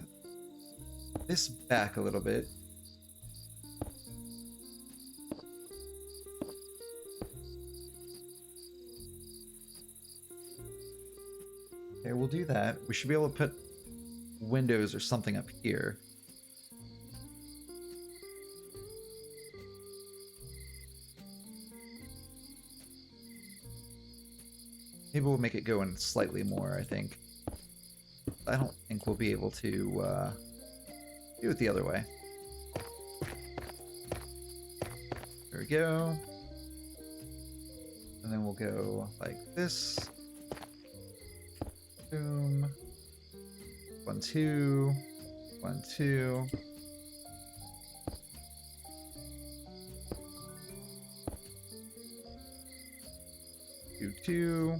this back a little bit. Okay, we'll do that. We should be able to put windows or something up here. Maybe we'll make it go in slightly more, I think. I don't think we'll be able to Do it the other way. There we go. And then we'll go like this. Boom. 1, 2. 1, 2. Two, 2.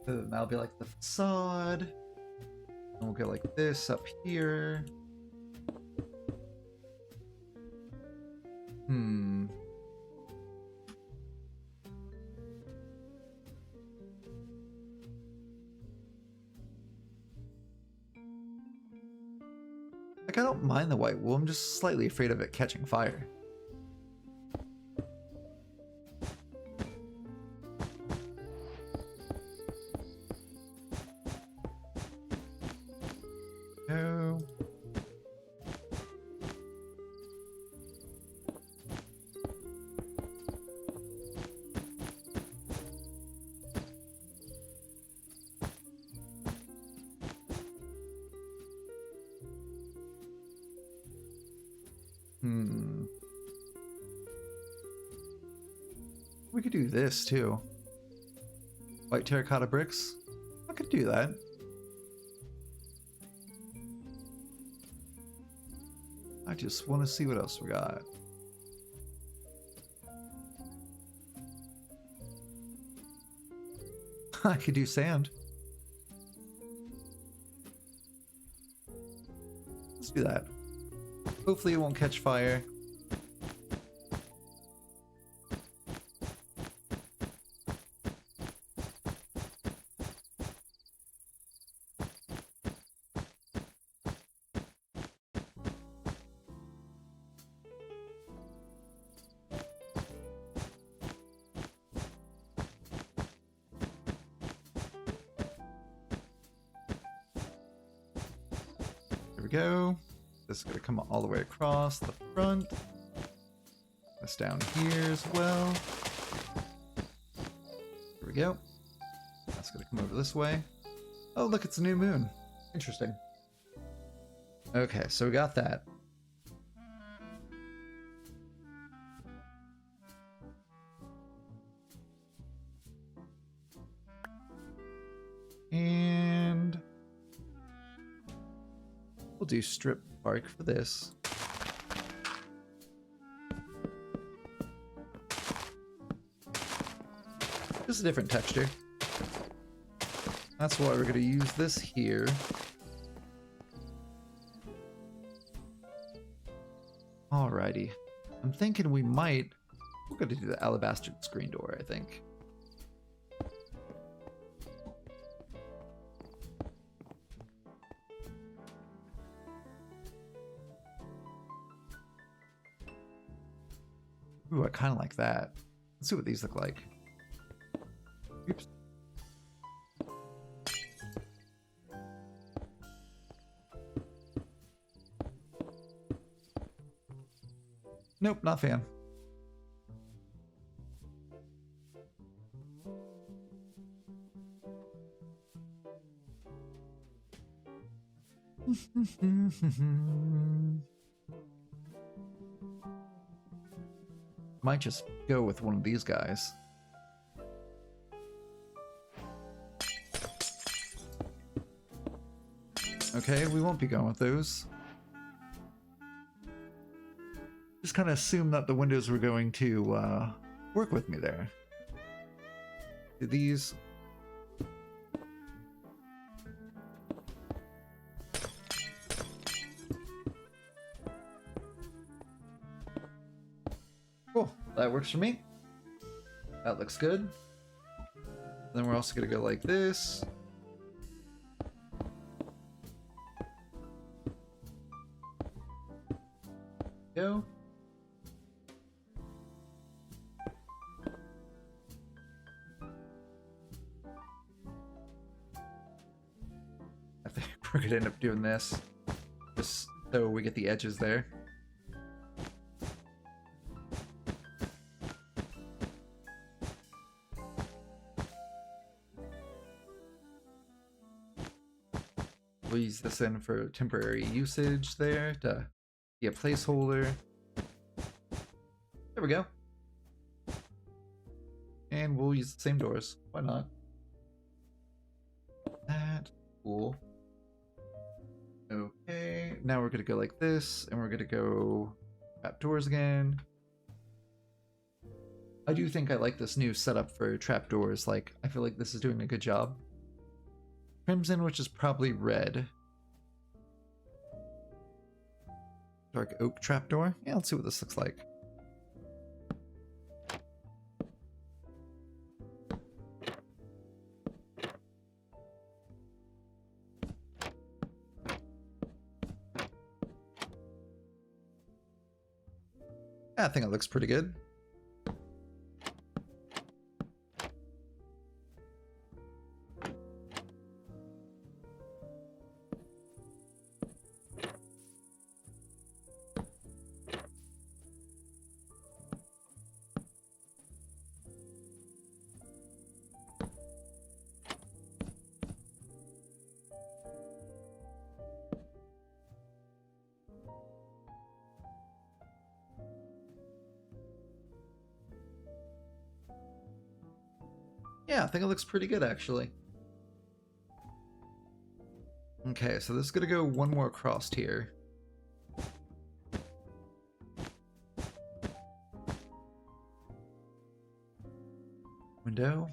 And that'll be like the facade. And we'll go like this up here. Like, I don't mind the white wool, I'm just slightly afraid of it catching fire. No. We could do this too. White terracotta bricks. I could do that. I just want to see what else we got. I could do sand. Let's do that. Hopefully it won't catch fire. There we go. This is going to come all the way across the front. This down here as well. There we go. That's going to come over this way. Oh, look, it's a new moon. Interesting. Okay, so we got that. And we'll do strip bark for this. Just a different texture. That's why we're going to use this here. Alrighty. I'm thinking we're going to do the alabaster screen door, I think. Ooh, I kind of like that. Let's see what these look like. Oops. Nope, not a fan. Might just go with one of these guys. Okay, we won't be going with those. Just kind of assume that the windows were going to work with me there. Do these. Cool, that works for me. That looks good. Then we're also gonna go like this. Go. I think we're gonna end up doing this, just so we get the edges there. We'll use this in for temporary usage there to be a placeholder. There we go. And we'll use the same doors. Why not? That. Cool. Okay. Now we're going to go like this, and we're going to go trap doors again. I do think I like this new setup for trapdoors. Like, I feel like this is doing a good job. Crimson, which is probably red. Dark oak trapdoor. Yeah, let's see what this looks like. Yeah, I think it looks pretty good. Yeah, I think it looks pretty good, actually. Okay, so this is gonna go one more across here. Window.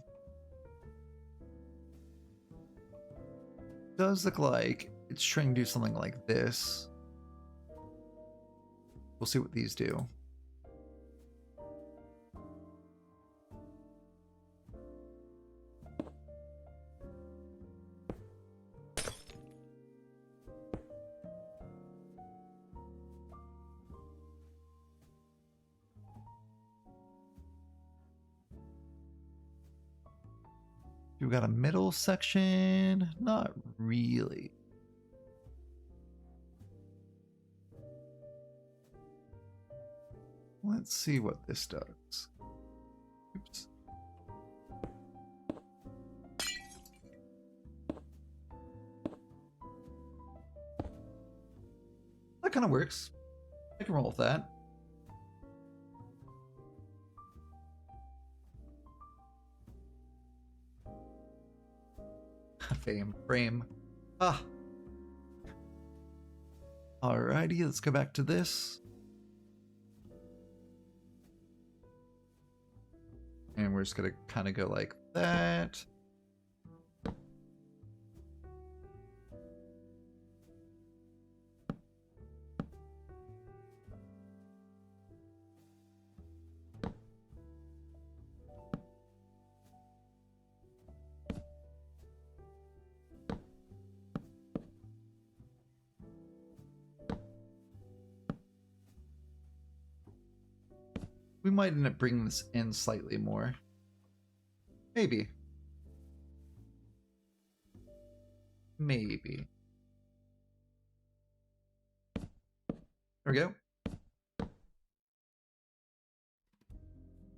Does look like it's trying to do something like this. We'll see what these do. We've got a middle section. Not really. Let's see what this does. Oops. That kind of works. I can roll with that. Frame. Ah. Alrighty, let's go back to this. And we're just gonna kind of go like that. We might end up bringing this in slightly more. Maybe. Maybe. There we go.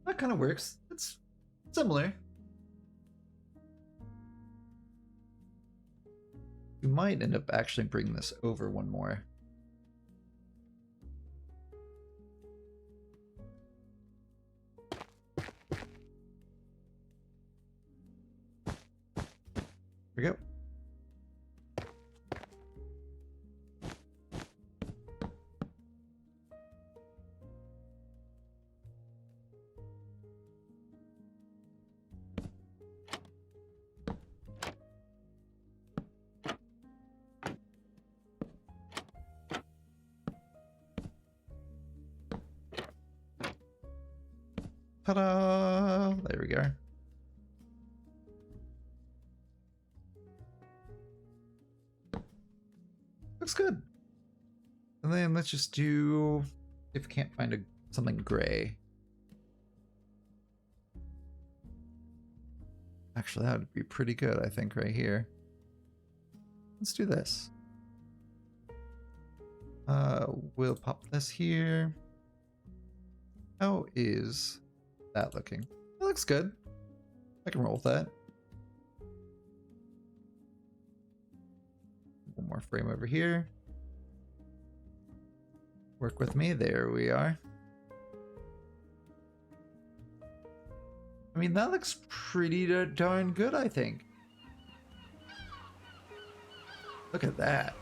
That kind of works. It's similar. We might end up actually bringing this over one more. There we go. Ta-da! There we go. Looks good. And then let's just do, if we can't find something gray. Actually, that would be pretty good, I think, right here. Let's do this. We'll pop this here. How is that looking? That looks good. I can roll with that. One more frame over here. Work with me. There we are. I mean, that looks pretty darn good, I think. Look at that.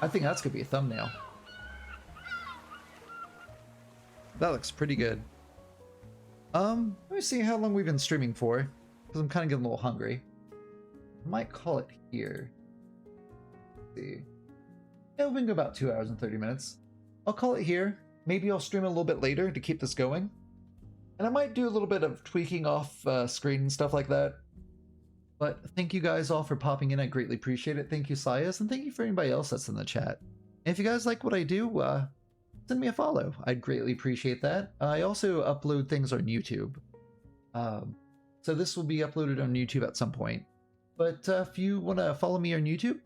I think that's gonna be a thumbnail. That looks pretty good. Let me see how long we've been streaming for, because I'm kind of getting a little hungry. I might call it here. Let's see. Yeah, we've been going about 2 hours and 30 minutes. I'll call it here. Maybe I'll stream a little bit later to keep this going. And I might do a little bit of tweaking off screen and stuff like that. But thank you guys all for popping in. I greatly appreciate it. Thank you, Sias, and thank you for anybody else that's in the chat. And if you guys like what I do, send me a follow. I'd greatly appreciate that. I also upload things on YouTube. So this will be uploaded on YouTube at some point. But if you want to follow me on YouTube,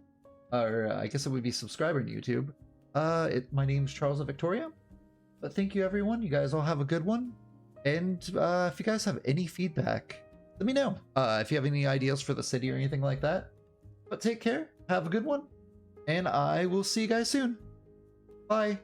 or I guess it would be subscriber on YouTube, my name's Charles of Victoria. But thank you, everyone. You guys all have a good one. And if you guys have any feedback, let me know. If you have any ideas for the city or anything like that. But take care. Have a good one. And I will see you guys soon. Bye.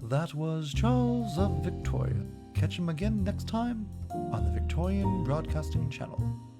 That was Charles of Victoria. Catch him again next time on the Victorian Broadcasting Channel.